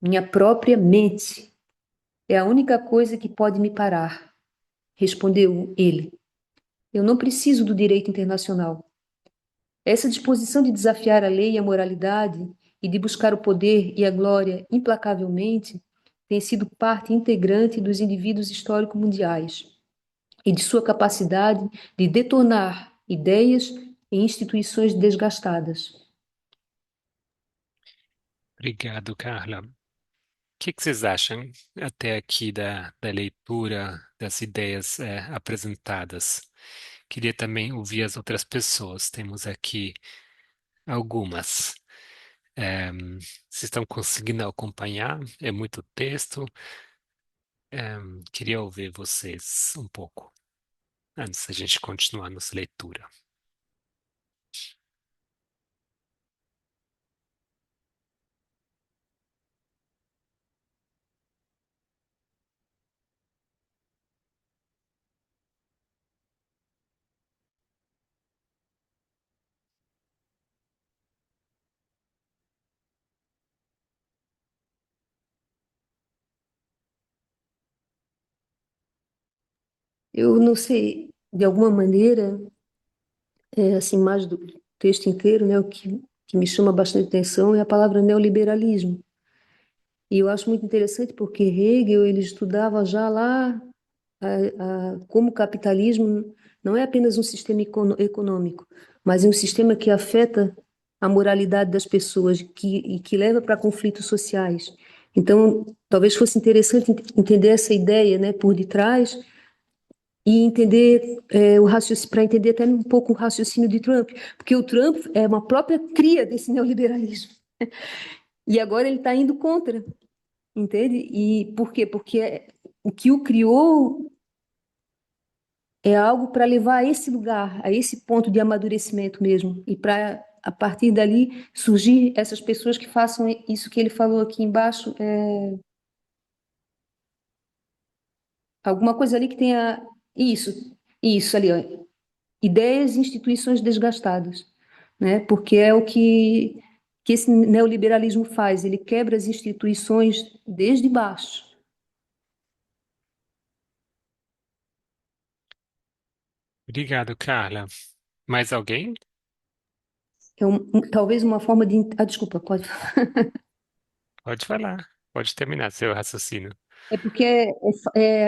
minha própria mente. É a única coisa que pode me parar, respondeu ele. Eu não preciso do direito internacional. Essa disposição de desafiar a lei e a moralidade e de buscar o poder e a glória implacavelmente tem sido parte integrante dos indivíduos históricos mundiais e de sua capacidade de detonar ideias e instituições desgastadas. Obrigado, Carla. O que vocês acham até aqui da leitura das ideias apresentadas? Queria também ouvir as outras pessoas. Temos aqui algumas. Vocês estão conseguindo acompanhar? É muito texto. Queria ouvir vocês um pouco, antes da gente continuar nossa leitura. Eu não sei, de alguma maneira, assim, mais do texto inteiro, né, que me chama bastante atenção é a palavra neoliberalismo. E eu acho muito interessante porque Hegel, ele estudava já lá como o capitalismo não é apenas um sistema econômico, mas é um sistema que afeta a moralidade das pessoas e que leva para conflitos sociais. Então, talvez fosse interessante entender essa ideia, né, por detrás e entender o raciocínio, para entender até um pouco o raciocínio de Trump, porque o Trump é uma própria cria desse neoliberalismo. E agora ele está indo contra, entende? E por quê? Porque o que o criou é algo para levar a esse lugar, a esse ponto de amadurecimento mesmo, e para, a partir dali, surgir essas pessoas que façam isso que ele falou aqui embaixo, alguma coisa ali que tenha isso ali, ó, ideias e instituições desgastadas, né? Porque é o que esse neoliberalismo faz, ele quebra as instituições desde baixo. Obrigado, Carla. Mais alguém? É talvez uma forma de... Ah, desculpa, pode... Pode falar. Pode terminar seu raciocínio. É porque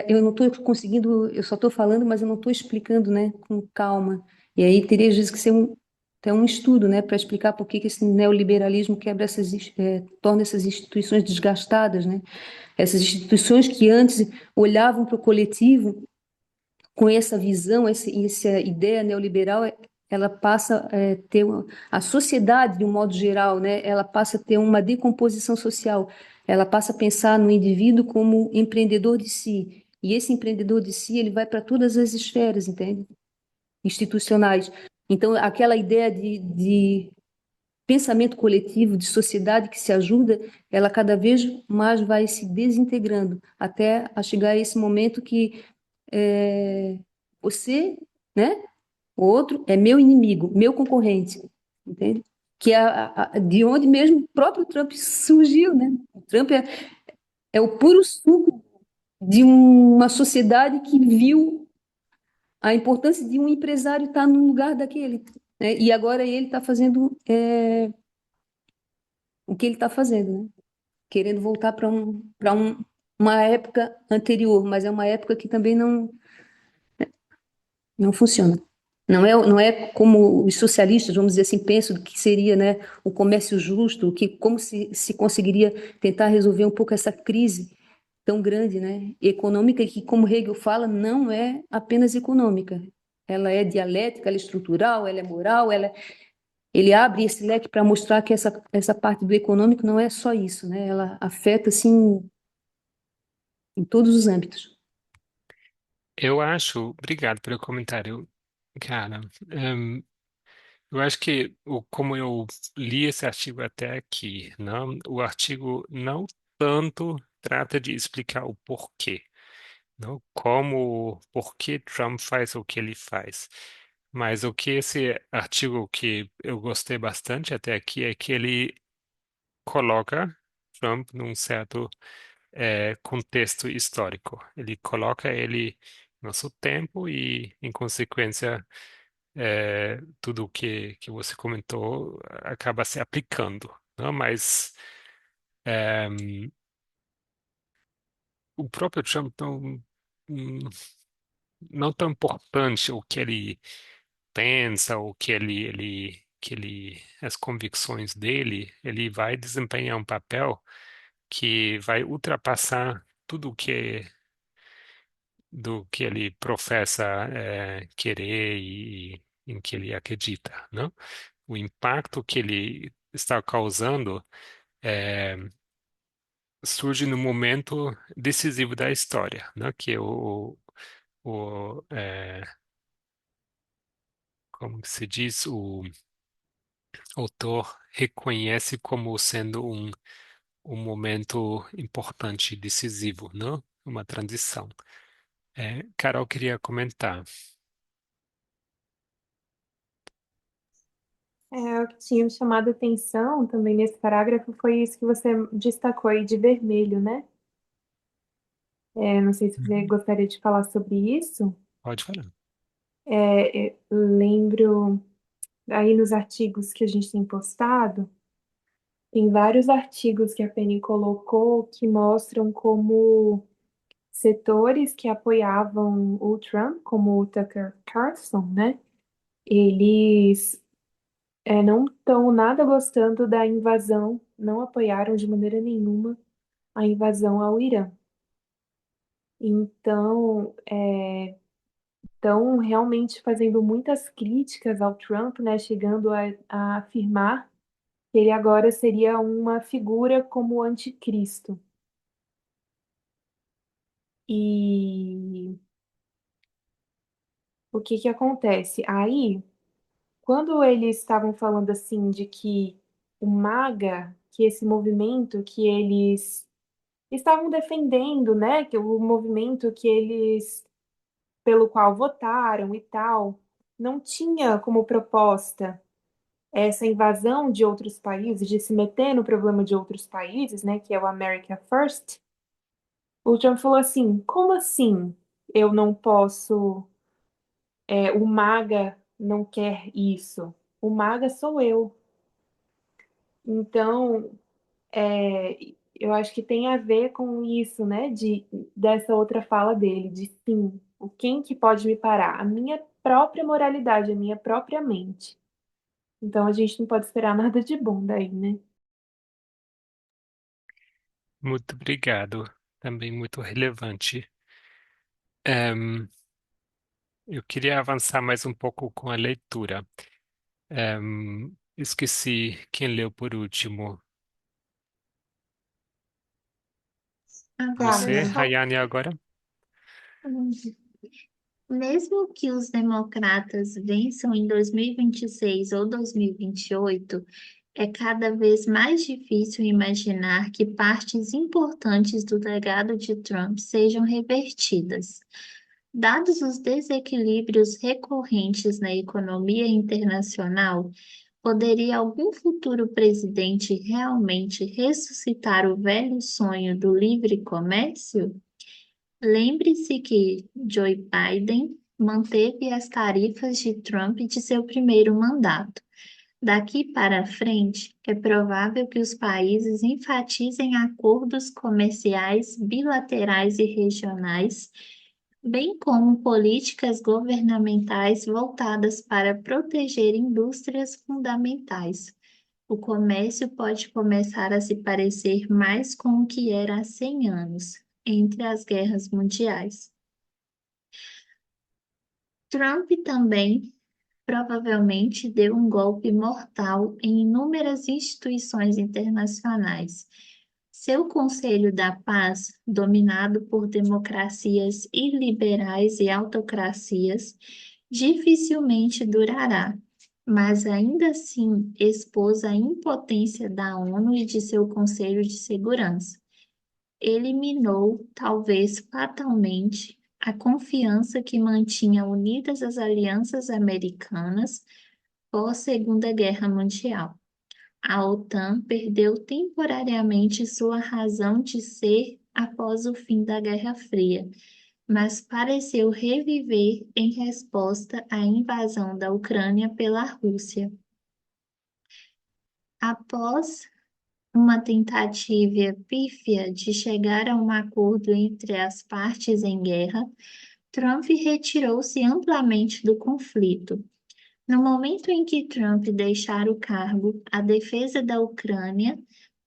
eu não estou conseguindo, eu só estou falando, mas eu não estou explicando, né, com calma. E aí teria às vezes que ser até um estudo, né, para explicar por que esse neoliberalismo quebra torna essas instituições desgastadas, né? Essas instituições que antes olhavam para o coletivo com essa visão, essa ideia neoliberal, ela passa a ter a sociedade de um modo geral, né? Ela passa a ter uma decomposição social. Ela passa a pensar no indivíduo como empreendedor de si. E esse empreendedor de si, ele vai para todas as esferas, entende? Institucionais. Então, aquela ideia de pensamento coletivo, de sociedade que se ajuda, ela cada vez mais vai se desintegrando, até a chegar a esse momento que você, né, o outro é meu inimigo, meu concorrente, entende? Que é de onde mesmo o próprio Trump surgiu, né? O Trump é o puro suco de uma sociedade que viu a importância de um empresário estar no lugar daquele, né? E agora ele está fazendo o que ele está fazendo, né? Querendo voltar uma época anterior, mas é uma época que também não funciona. Não é como os socialistas, vamos dizer assim, pensam que seria, né, o comércio justo, como se conseguiria tentar resolver um pouco essa crise tão grande, né, econômica, que, como Hegel fala, não é apenas econômica. Ela é dialética, ela é estrutural, ela é moral, ele abre esse leque para mostrar que essa parte do econômico não é só isso, né, ela afeta, assim, em todos os âmbitos. Eu acho, obrigado pelo comentário, cara. hum, eu acho que como eu li esse artigo até aqui, não, o artigo não tanto trata de explicar o porquê, não por que Trump faz o que ele faz. Mas o que esse artigo que eu gostei bastante até aqui é que ele coloca Trump num certo contexto histórico. Ele coloca ele no nosso tempo e, em consequência, tudo o que você comentou acaba se aplicando, não? Mas o próprio Trump hum, não tão importante o que ele pensa, o as convicções dele, ele vai desempenhar um papel que vai ultrapassar tudo o que do que ele professa querer e em que ele acredita, não? O impacto que ele está causando surge no momento decisivo da história, né? Que o como que se diz, o autor reconhece como sendo um momento importante, decisivo, não? Uma transição. Carol queria comentar. O que tinha me chamado a atenção também nesse parágrafo foi isso que você destacou aí de vermelho, né? Não sei se você Uhum. gostaria de falar sobre isso. Pode falar. Lembro aí nos artigos que a gente tem postado, tem vários artigos que a Penny colocou que mostram como setores que apoiavam o Trump, como o Tucker Carlson, né? Eles não estão nada gostando da invasão, não apoiaram de maneira nenhuma a invasão ao Irã. Então, estão realmente fazendo muitas críticas ao Trump, né? Chegando a afirmar que ele agora seria uma figura como o anticristo. E o que que acontece? Aí, quando eles estavam falando assim de que o MAGA, que esse movimento que eles estavam defendendo, né, que o movimento que eles pelo qual votaram e tal, não tinha como proposta essa invasão de outros países, de se meter no problema de outros países, né, que é o America First. O Trump falou assim: como assim eu não posso? O MAGA não quer isso. O MAGA sou eu. Então, eu acho que tem a ver com isso, né? Dessa outra fala dele, de sim, quem que pode me parar? A minha própria moralidade, a minha própria mente. Então a gente não pode esperar nada de bom daí, né? Muito obrigado. Também muito relevante. Em, eu queria avançar mais um pouco com a leitura. Esqueci quem leu por último. Agora, Você, Rayane. só Rayane, agora? mesmo que os democratas vençam em 2026 ou 2028, é cada vez mais difícil imaginar que partes importantes do legado de Trump sejam revertidas. Dados os desequilíbrios recorrentes na economia internacional, poderia algum futuro presidente realmente ressuscitar o velho sonho do livre comércio? Lembre-se que Joe Biden manteve as tarifas de Trump de seu primeiro mandato. Daqui para frente, é provável que os países enfatizem acordos comerciais bilaterais e regionais, bem como políticas governamentais voltadas para proteger indústrias fundamentais. O comércio pode começar a se parecer mais com o que era há 100 anos, entre as guerras mundiais. Trump também provavelmente deu um golpe mortal em inúmeras instituições internacionais. Seu Conselho da Paz, dominado por democracias iliberais e autocracias, dificilmente durará, mas ainda assim expôs a impotência da ONU e de seu Conselho de Segurança. Eliminou, talvez fatalmente, a confiança que mantinha unidas as alianças americanas pós-Segunda Guerra Mundial. A OTAN perdeu temporariamente sua razão de ser após o fim da Guerra Fria, mas pareceu reviver em resposta à invasão da Ucrânia pela Rússia. Após uma tentativa pífia de chegar a um acordo entre as partes em guerra, Trump retirou-se amplamente do conflito. No momento em que Trump deixar o cargo, a defesa da Ucrânia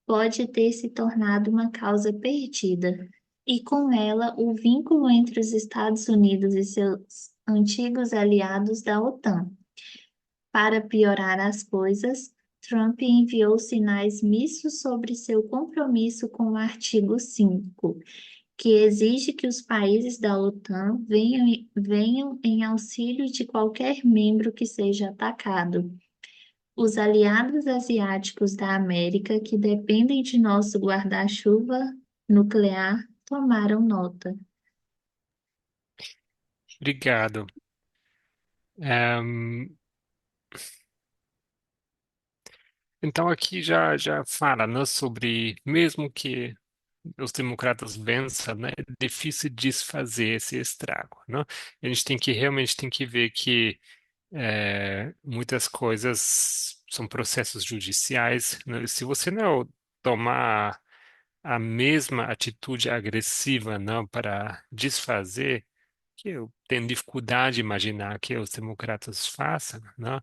pode ter se tornado uma causa perdida, e com ela o vínculo entre os Estados Unidos e seus antigos aliados da OTAN. Para piorar as coisas, Trump enviou sinais mistos sobre seu compromisso com o artigo 5, que exige que os países da OTAN venham em auxílio de qualquer membro que seja atacado. Os aliados asiáticos da América, que dependem de nosso guarda-chuva nuclear, tomaram nota. Obrigado. Em, então aqui já fala, né, sobre mesmo que os democratas vençam, né, é difícil desfazer esse estrago, né? A gente tem que realmente tem que ver que muitas coisas são processos judiciais, né? Se você não tomar a mesma atitude agressiva, não, para desfazer, que eu tenho dificuldade de imaginar que os democratas façam, né?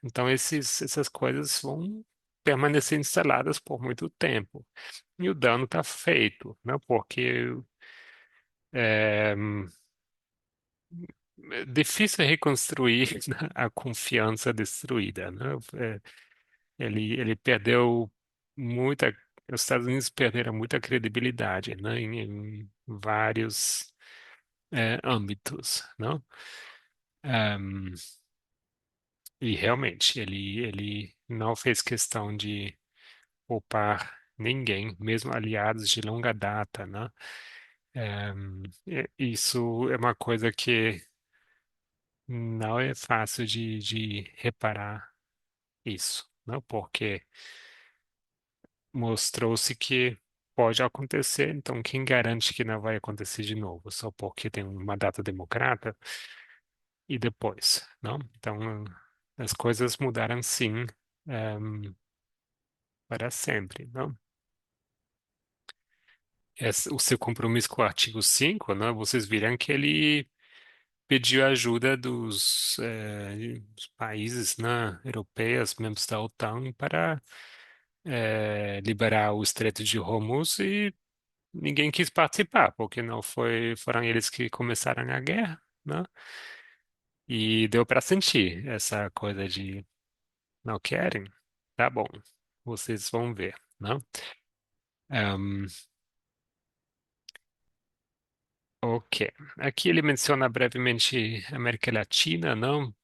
Então essas coisas vão permanecer instaladas por muito tempo. E o dano está feito, né? Porque é, é difícil reconstruir a confiança destruída, né? Ele perdeu muita. Os Estados Unidos perderam muita credibilidade, né? Em vários âmbitos, não? Ehm, e realmente ele não fez questão de poupar ninguém, mesmo aliados de longa data, né? Isso é uma coisa que não é fácil de reparar isso, não? Porque mostrou-se que pode acontecer, então quem garante que não vai acontecer de novo, só porque tem uma data democrata e depois, não? Então as coisas mudaram sim, para sempre, não? O seu compromisso com o artigo 5, né? Vocês viram que ele pediu ajuda dos países, né, europeus, membros da OTAN, para liberar o Estreito de Hormuz e ninguém quis participar, porque não foram eles que começaram a guerra, né? E deu para sentir essa coisa de não querem? Tá bom, vocês vão ver, né? Ahm, ok. Aqui ele menciona brevemente América Latina, não?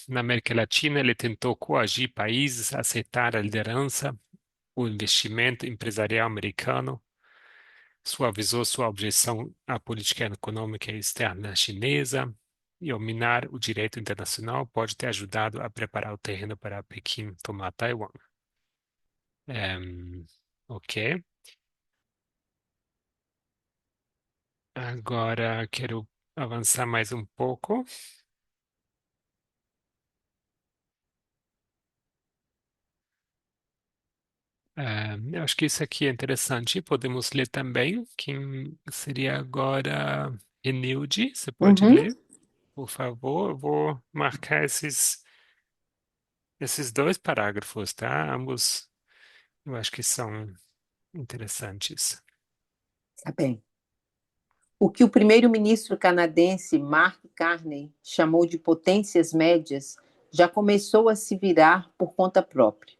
Na América Latina, ele tentou coagir países a aceitar a liderança, o investimento empresarial americano, suavizou sua objeção à política econômica externa chinesa e ao minar o direito internacional pode ter ajudado a preparar o terreno para Pequim tomar Taiwan. Ok. Agora quero avançar mais um pouco. Eu acho que isso aqui é interessante. Podemos ler também. Quem seria agora Enilde? Você pode Uhum. ler, por favor? Eu vou marcar esses dois parágrafos, tá? Ambos eu acho que são interessantes. Tá bem. O que o primeiro-ministro canadense Mark Carney chamou de potências médias já começou a se virar por conta própria.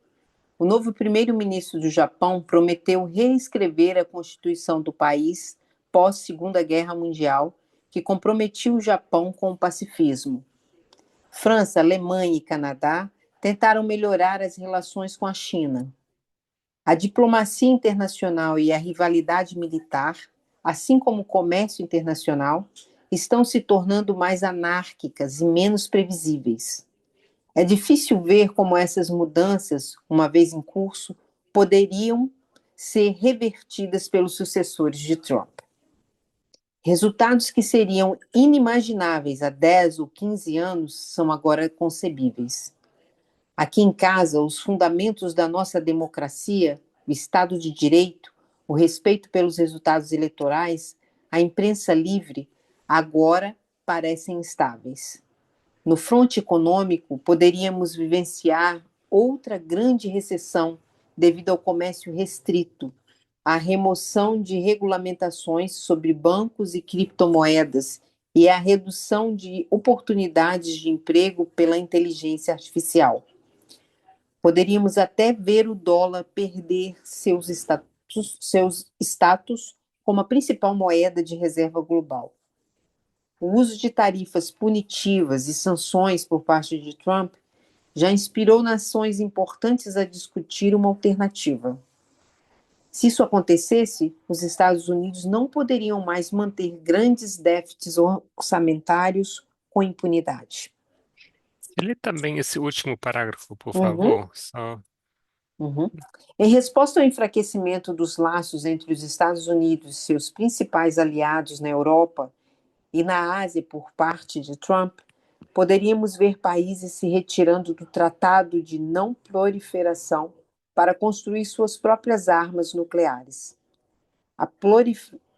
O novo primeiro-ministro do Japão prometeu reescrever a constituição do país pós-Segunda Guerra Mundial, que comprometia o Japão com o pacifismo. França, Alemanha e Canadá tentaram melhorar as relações com a China. A diplomacia internacional e a rivalidade militar, assim como o comércio internacional, estão se tornando mais anárquicas e menos previsíveis. É difícil ver como essas mudanças, uma vez em curso, poderiam ser revertidas pelos sucessores de Trump. Resultados que seriam inimagináveis há 10 ou 15 anos são agora concebíveis. Aqui em casa, os fundamentos da nossa democracia, o Estado de Direito, o respeito pelos resultados eleitorais, a imprensa livre, agora parecem instáveis. No fronte econômico, poderíamos vivenciar outra grande recessão devido ao comércio restrito, à remoção de regulamentações sobre bancos e criptomoedas e à redução de oportunidades de emprego pela inteligência artificial. Poderíamos até ver o dólar perder seus status como a principal moeda de reserva global. O uso de tarifas punitivas e sanções por parte de Trump já inspirou nações importantes a discutir uma alternativa. Se isso acontecesse, os Estados Unidos não poderiam mais manter grandes déficits orçamentários com impunidade. Lê também esse último parágrafo, por Uhum. favor. Só. Uhum. Em resposta ao enfraquecimento dos laços entre os Estados Unidos e seus principais aliados na Europa e na Ásia por parte de Trump, poderíamos ver países se retirando do Tratado de Não Proliferação para construir suas próprias armas nucleares. A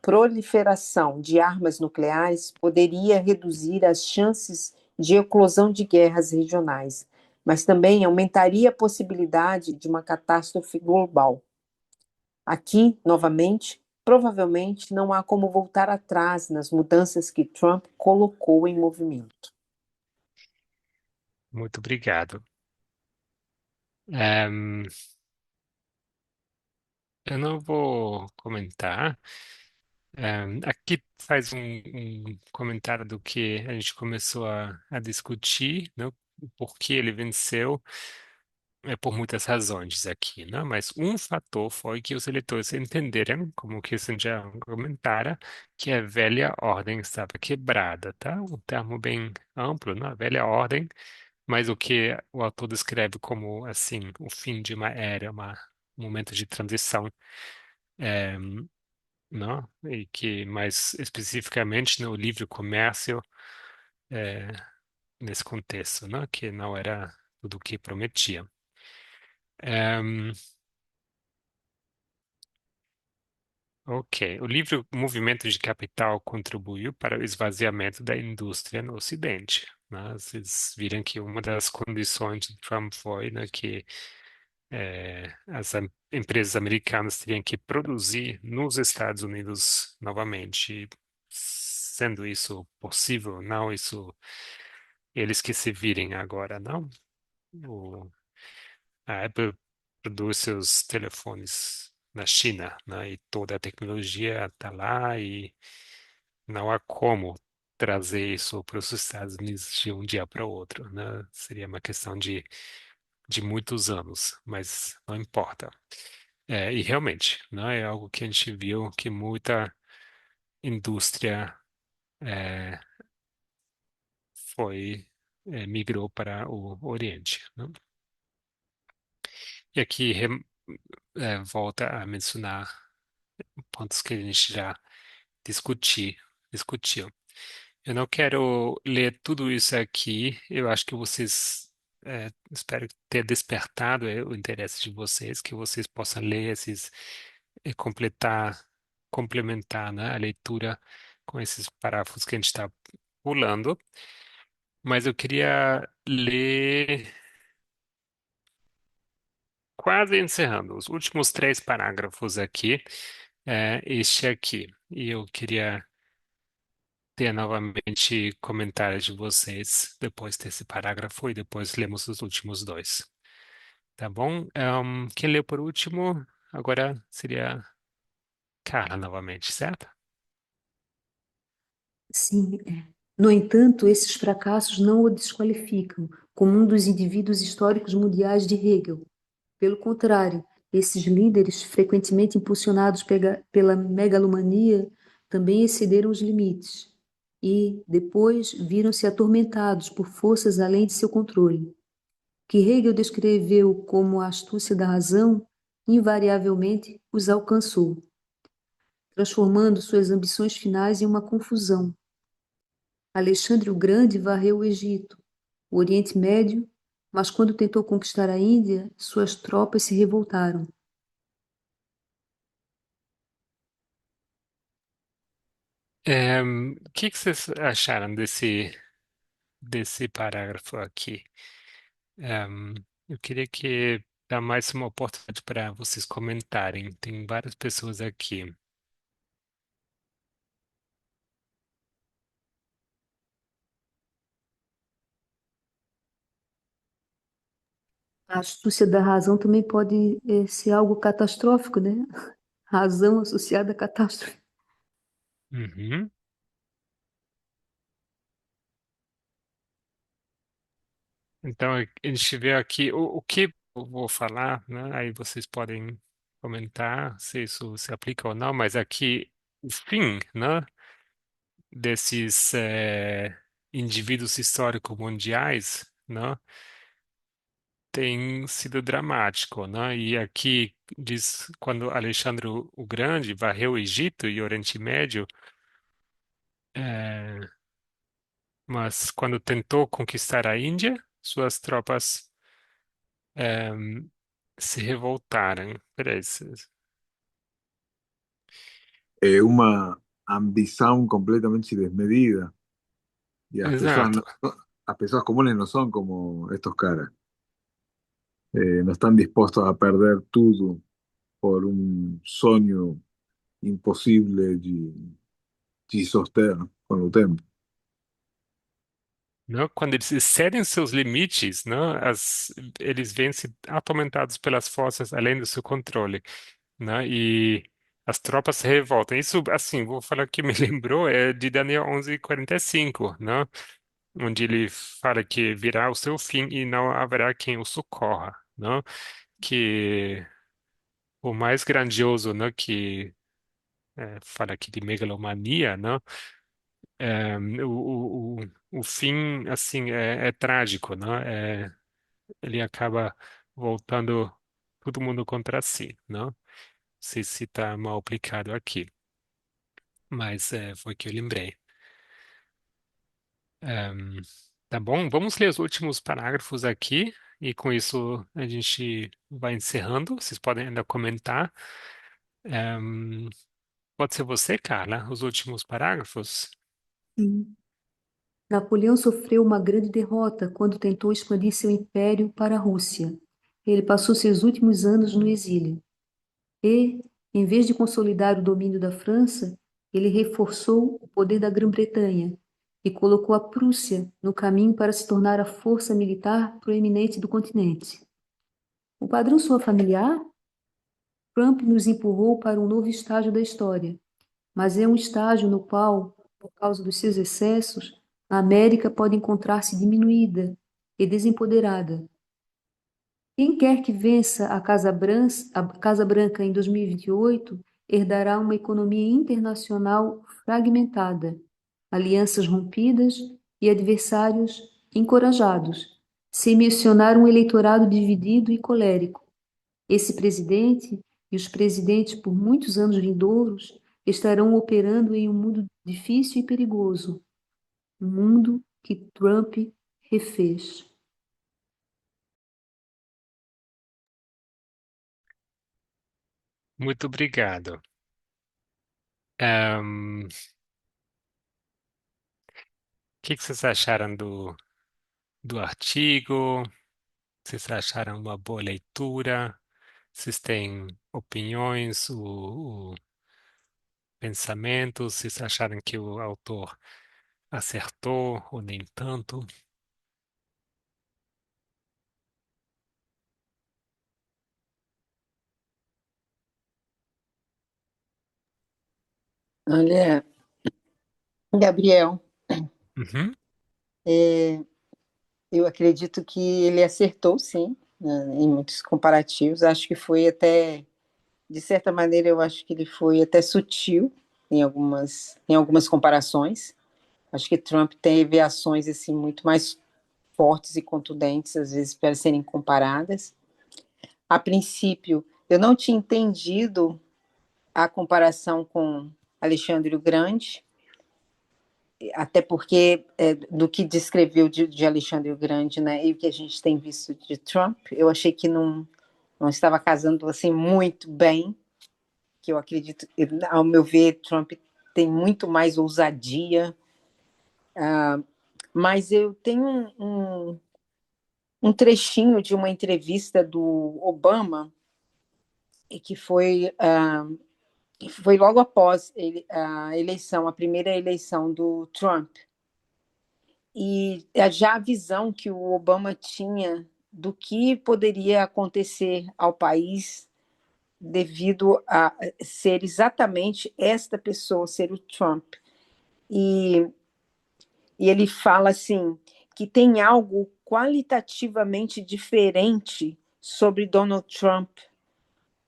proliferação de armas nucleares poderia reduzir as chances de eclosão de guerras regionais, mas também aumentaria a possibilidade de uma catástrofe global. Aqui, novamente, provavelmente não há como voltar atrás nas mudanças que Trump colocou em movimento. Muito obrigado. Ehm, eu não vou comentar. Aqui faz um comentário do que a gente começou a discutir, né? O porquê ele venceu. Por muitas razões aqui, né? Mas um fator foi que os eleitores entenderam, como o Kissinger já comentara, que a velha ordem estava quebrada, tá? Um termo bem amplo, né? Velha ordem, mas o que o autor descreve como, assim, o fim de uma era, um momento de transição, é, né? E que, mais especificamente, no livre comércio, é, nesse contexto, né? Que não era tudo o que prometia. Ok. O livre movimento de capital contribuiu para o esvaziamento da indústria no Ocidente, né? Vocês viram que uma das condições de Trump foi, né, que as empresas americanas teriam que produzir nos Estados Unidos novamente. Sendo isso possível, não isso eles que se virem agora, não? O, a Apple produz seus telefones na China, né? E toda a tecnologia está lá e não há como trazer isso para os Estados Unidos de um dia para o outro, né? Seria uma questão de muitos anos, mas não importa. E realmente, né? É algo que a gente viu que muita indústria é, migrou para o Oriente, né? E aqui volta a mencionar pontos que a gente já discutiu. Eu não quero ler tudo isso aqui. Eu acho que vocês, espero ter despertado o interesse de vocês, que vocês possam ler esses e complementar, né, a leitura com esses parágrafos que a gente está pulando. Mas eu queria ler, quase encerrando, os últimos três parágrafos aqui, este aqui. E eu queria ter novamente comentários de vocês depois desse parágrafo e depois lemos os últimos dois. Tá bom? Quem leu por último agora seria Carla novamente, certo? Sim, é. No entanto, esses fracassos não o desqualificam como um dos indivíduos históricos mundiais de Hegel. Pelo contrário, esses líderes, frequentemente impulsionados pela megalomania, também excederam os limites e, depois, viram-se atormentados por forças além de seu controle. O que Hegel descreveu como a astúcia da razão, invariavelmente os alcançou, transformando suas ambições finais em uma confusão. Alexandre o Grande varreu o Egito, o Oriente Médio, mas quando tentou conquistar a Índia, suas tropas se revoltaram. O que que vocês acharam desse parágrafo aqui? Em, eu queria que dar mais uma oportunidade para vocês comentarem. Tem várias pessoas aqui. A astúcia da razão também pode ser algo catastrófico, né? Razão associada a catástrofe. Uhum. Então, a gente vê aqui o que eu vou falar, né? Aí vocês podem comentar se isso se aplica ou não, mas aqui o fim, né, desses indivíduos históricos mundiais, né, tem sido dramático, né? E aqui diz quando Alexandre o Grande varreu o Egito e o Oriente Médio, eh, mas quando tentou conquistar a Índia, suas tropas ehm, se revoltaram. Peraí, Una ambición completamente desmedida y las personas, exato. las personas comunes no son como estos caras. No están dispuestos a perder todo por un sueño imposible de sostener con el tiempo. Não? Quando eles excedem seus limites, não? Eles vêm-se atormentados pelas forças além do seu controle, né? E as tropas se revoltam. Isso, assim, vou falar que me lembrou de Daniel 11:45, né? Onde ele fala que virá o seu fim e não haverá quem o socorra, não? Que o mais grandioso, né? Que fala aqui de megalomania, né? É, o fim, assim, é trágico, né? Ele acaba voltando todo mundo contra si, não? Não sei se está mal aplicado aqui, mas foi que eu lembrei. Ehm, tá bom? Vamos ler os últimos parágrafos aqui e com isso a gente vai encerrando. Vocês podem ainda comentar. Ehm, Pode ser você, Carla, os últimos parágrafos? Sim. Napoleão sofreu uma grande derrota quando tentou expandir seu império para a Rússia. Ele passou seus últimos anos no exílio. E, em vez de consolidar o domínio da França, ele reforçou o poder da Grã-Bretanha e colocou a Prússia no caminho para se tornar a força militar proeminente do continente. O padrão soa familiar? Trump nos empurrou para um novo estágio da história, mas é um estágio no qual, por causa dos seus excessos, a América pode encontrar-se diminuída e desempoderada. Quem quer que vença a Casa Branca em 2028 herdará uma economia internacional fragmentada, alianças rompidas e adversários encorajados, sem mencionar um eleitorado dividido e colérico. Esse presidente e os presidentes por muitos anos vindouros estarão operando em um mundo difícil e perigoso, um mundo que Trump refez. Muito obrigado. O que vocês acharam do artigo? Vocês acharam uma boa leitura? Vocês têm opiniões, pensamentos? Vocês acharam que o autor acertou ou nem tanto? Olha, Gabriel, Uhum. eu acredito que ele acertou, sim, né, em muitos comparativos. Acho que foi até, de certa maneira, eu acho que ele foi até sutil em algumas comparações. Acho que Trump teve ações assim muito mais fortes e contundentes, às vezes, para serem comparadas. A princípio, eu não tinha entendido a comparação com Alexandre o Grande, até porque do que descreveu de Alexandre o Grande, né, e o que a gente tem visto de Trump, eu achei que não estava casando assim muito bem, que eu acredito, ao meu ver, Trump tem muito mais ousadia, mas eu tenho um trechinho de uma entrevista do Obama, e que foi logo após a eleição, a primeira eleição do Trump. E já a visão que o Obama tinha do que poderia acontecer ao país devido a ser exatamente esta pessoa, ser o Trump. E ele fala assim, que tem algo qualitativamente diferente sobre Donald Trump,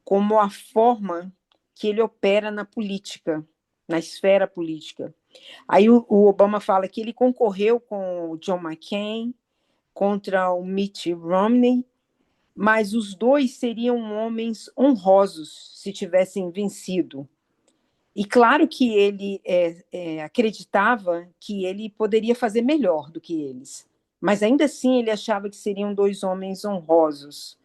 como a forma que ele opera na política, na esfera política. Aí o Obama fala que ele concorreu com o John McCain contra o Mitt Romney, mas os dois seriam homens honrosos se tivessem vencido. E claro que ele acreditava que ele poderia fazer melhor do que eles, mas ainda assim ele achava que seriam dois homens honrosos.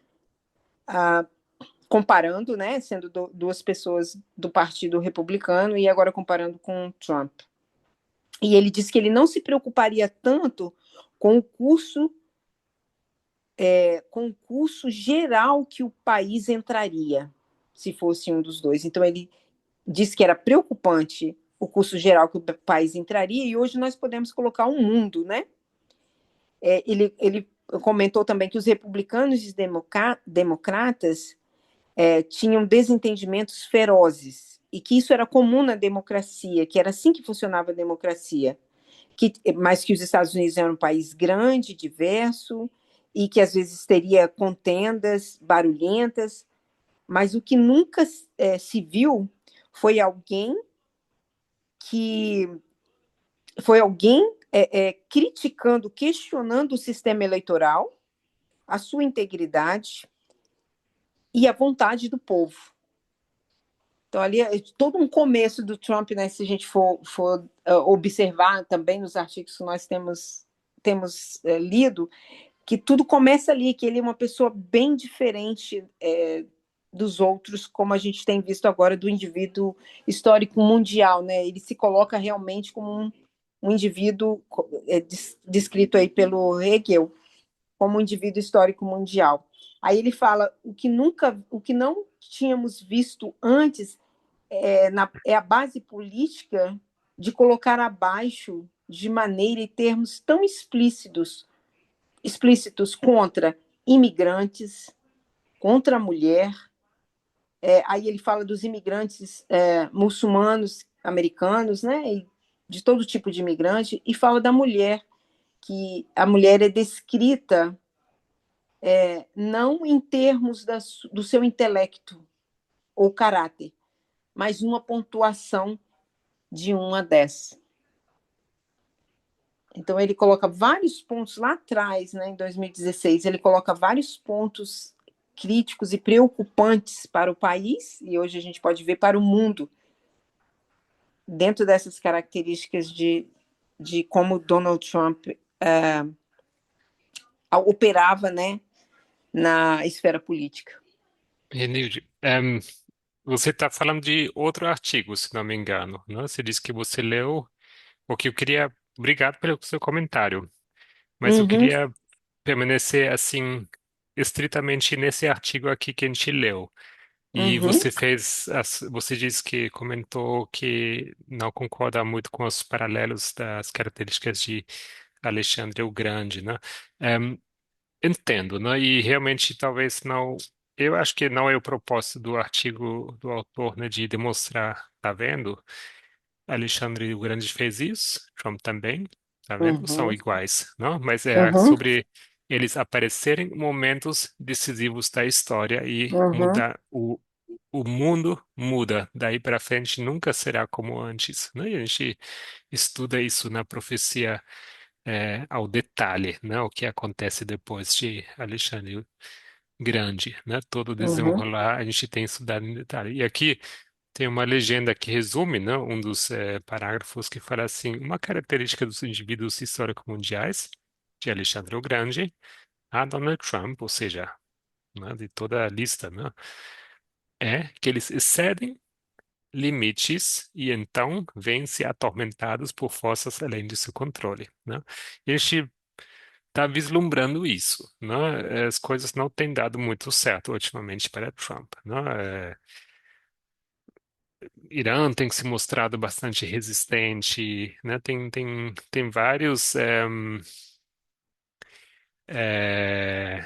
Comparando, né, sendo duas pessoas do Partido Republicano e agora comparando com Trump. E ele disse que ele não se preocuparia tanto com o curso geral que o país entraria, se fosse um dos dois. Então, ele disse que era preocupante o curso geral que o país entraria, e hoje nós podemos colocar um mundo, né? Ele comentou também que os republicanos e os democratas tinham desentendimentos ferozes, e que isso era comum na democracia, que era assim que funcionava a democracia, mas que os Estados Unidos eram um país grande, diverso, e que às vezes teria contendas barulhentas, mas o que nunca se viu foi alguém que foi alguém criticando, questionando o sistema eleitoral, a sua integridade e a vontade do povo. Então, ali é todo um começo do Trump, né, se a gente for observar também nos artigos que nós temos lido, que tudo começa ali, que ele é uma pessoa bem diferente dos outros, como a gente tem visto agora do indivíduo histórico mundial, né? Ele se coloca realmente como um indivíduo descrito aí pelo Hegel como um indivíduo histórico mundial. Aí ele fala o que não tínhamos visto antes é a base política de colocar abaixo de maneira e termos tão explícitos contra imigrantes, contra a mulher. Aí ele fala dos imigrantes muçulmanos, americanos, né, e de todo tipo de imigrante, e fala da mulher, que a mulher é descrita não em termos do seu intelecto ou caráter, mas uma pontuação de 1 a 10. Então, ele coloca vários pontos lá atrás, né, em 2016, ele coloca vários pontos críticos e preocupantes para o país, e hoje a gente pode ver para o mundo, dentro dessas características de como Donald Trump operava, né, na esfera política. Entendi. Você está falando de outro artigo, se não me engano, né? Você disse que você leu, o que eu queria. Obrigado pelo seu comentário, mas eu Uhum, queria permanecer assim, estritamente nesse artigo aqui que a gente leu. E uhum, você disse que comentou que não concorda muito com os paralelos das características de Alexandre o Grande, né? Em, Entendo, né? E realmente talvez não. Eu acho que não é o propósito do artigo do autor, né, de demonstrar, tá vendo? Alexandre o Grande fez isso, Trump também, tá vendo? São uhum, iguais, não? Mas é uhum, sobre eles aparecerem em momentos decisivos da história e uhum, mudar o mundo muda. Daí para frente nunca será como antes, né? E a gente estuda isso na profecia ao detalhe, né? O que acontece depois de Alexandre o Grande, né? Todo o uhum, desenrolar a gente tem estudado em detalhe. E aqui tem uma legenda que resume, né, um dos parágrafos que fala assim: uma característica dos indivíduos históricos mundiais, de Alexandre o Grande a Donald Trump, ou seja, né, de toda a lista, né, é que eles excedem limites e então vêm-se atormentados por forças além de seu controle, né? E a gente está vislumbrando isso, né? As coisas não têm dado muito certo ultimamente para Trump, né? Irã tem se mostrado bastante resistente, né? Tem vários, eh,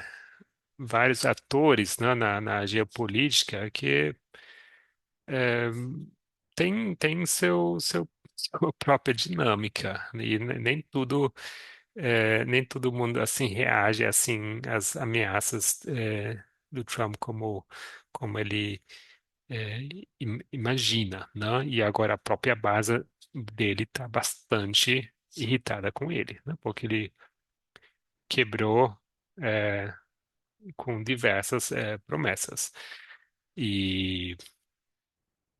vários atores, né, na geopolítica que eh, tem sua própria dinâmica e nem todo mundo assim reage assim às ameaças do Trump como ele imagina, né? E agora a própria base dele está bastante irritada com ele, né? Porque ele quebrou é, com diversas promessas. E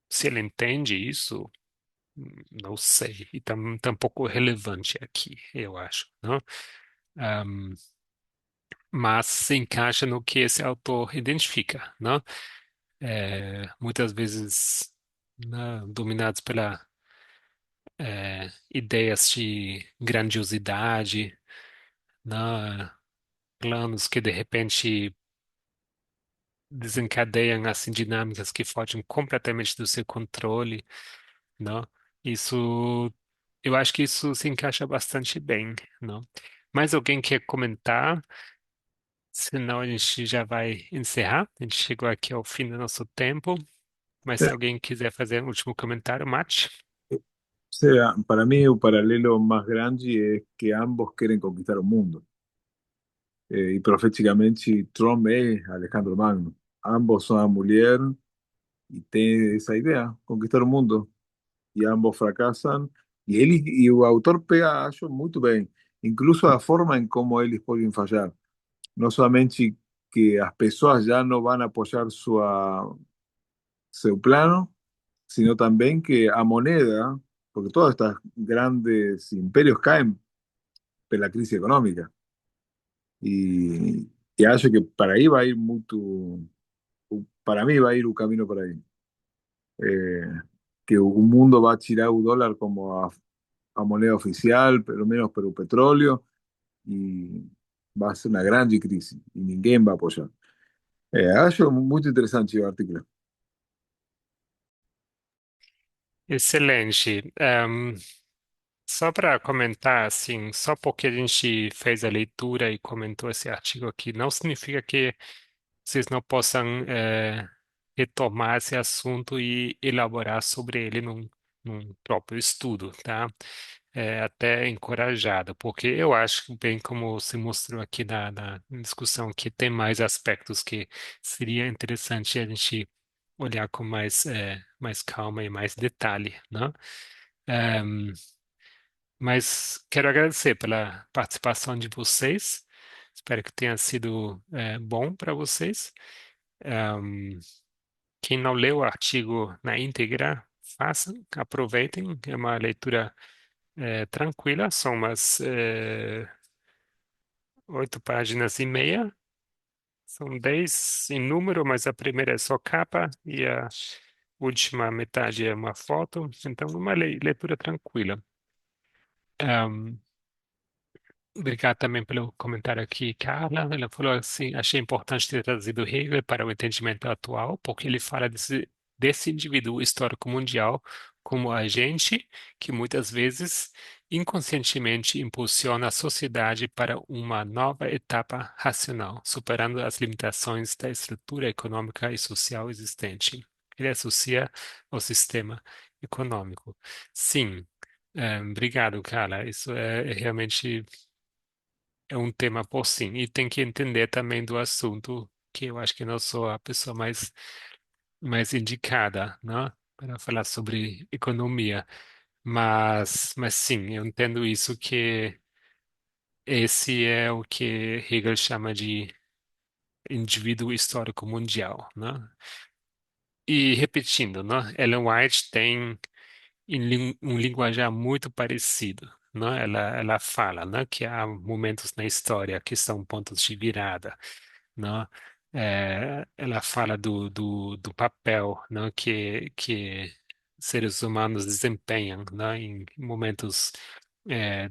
se ele entende isso, não sei. E tá um pouco relevante aqui, eu acho, né? Ahm, mas se encaixa no que esse autor identifica, né? Muitas vezes, né, dominados pela ideias de grandiosidade, né, planos que de repente desencadeiam assim dinâmicas que fogem completamente do seu controle, né? Isso, eu acho que isso se encaixa bastante bem, não? Mais alguém quer comentar? Senão a gente já vai encerrar. A gente chegou aqui ao fim do nosso tempo. Mas se O alguém quiser fazer um último comentário, Mate. sea, para mí un paralelo más grande es que ambos quieren conquistar el mundo. Y proféticamente Trump es Alejandro Magno. Ambos son a mulher y tiene esa idea, conquistar o mundo. Y ambos fracasan. Y el autor pega a ellos muy bien, incluso a forma en cómo eles pueden fallar. No solamente que as pessoas já não vão apoiar seu plano, sino también que a moneda, porque todos estos grandes imperios caen por la crisis económica. Y acho que para ahí va a ir mucho, para mí va a ir un camino por ahí. Eh, que un mundo va a tirar un dólar como a moneda oficial, pelo menos para o petróleo, e vai ser uma grande crise, e ninguém vai apoiar. Acho muito interessante o artigo. Excelente. Só para comentar, assim, só porque a gente fez a leitura e comentou esse artigo aqui, não significa que vocês não possam retomar esse assunto e elaborar sobre ele num próprio estudo, tá? É até encorajado, porque eu acho que, bem como se mostrou aqui na discussão, que tem mais aspectos que seria interessante a gente olhar com mais calma e mais detalhe, né? Ehm, mas quero agradecer pela participação de vocês. Espero que tenha sido bom para vocês. Ehm, Quem não leu o artigo na íntegra, façam, aproveitem. É uma leitura tranquila, são umas 8 páginas e meia. São 10 em número, mas a primeira é só capa e a última metade é uma foto. Então, uma leitura tranquila. Ehm, Obrigado também pelo comentário aqui, Carla. Ela falou assim: achei importante ter trazido Hegel para o entendimento atual, porque ele fala desse indivíduo histórico mundial como agente que muitas vezes inconscientemente impulsiona a sociedade para uma nova etapa racional, superando as limitações da estrutura econômica e social existente. Ele associa ao sistema econômico. Sim. Obrigado, Carla. Isso é realmente um tema por si. E tem que entender também do assunto, que eu acho que não sou a pessoa mais indicada, né, para falar sobre economia. Mas sim, eu entendo isso, que esse é o que Hegel chama de indivíduo histórico mundial, né? E repetindo, né, Ellen White tem um linguajar muito parecido, né? Ela fala, né, que há momentos na história que são pontos de virada, né? Ela fala do papel, né, que seres humanos desempenham, né, em momentos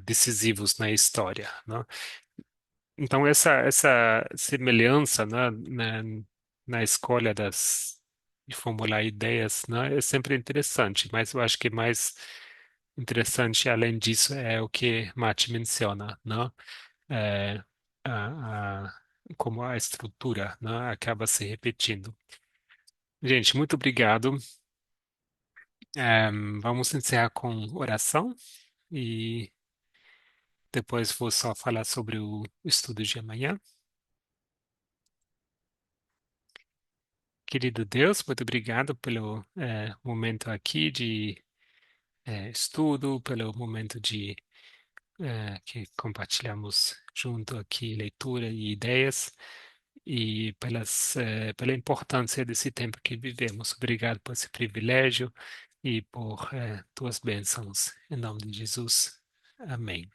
decisivos na história, né? Então essa semelhança, né, na escolha de formular ideias, né, é sempre interessante, mas eu acho que mais interessante, além disso, é o que Marty menciona, né? É, como a estrutura, né, acaba se repetindo. Gente, muito obrigado. Vamos encerrar com oração e depois vou só falar sobre o estudo de amanhã. Querido Deus, muito obrigado pelo momento aqui de estudo, pelo momento que compartilhamos junto aqui leitura e ideias, e pela importância desse tempo que vivemos. Obrigado por esse privilégio e por tuas bênçãos. Em nome de Jesus. Amém.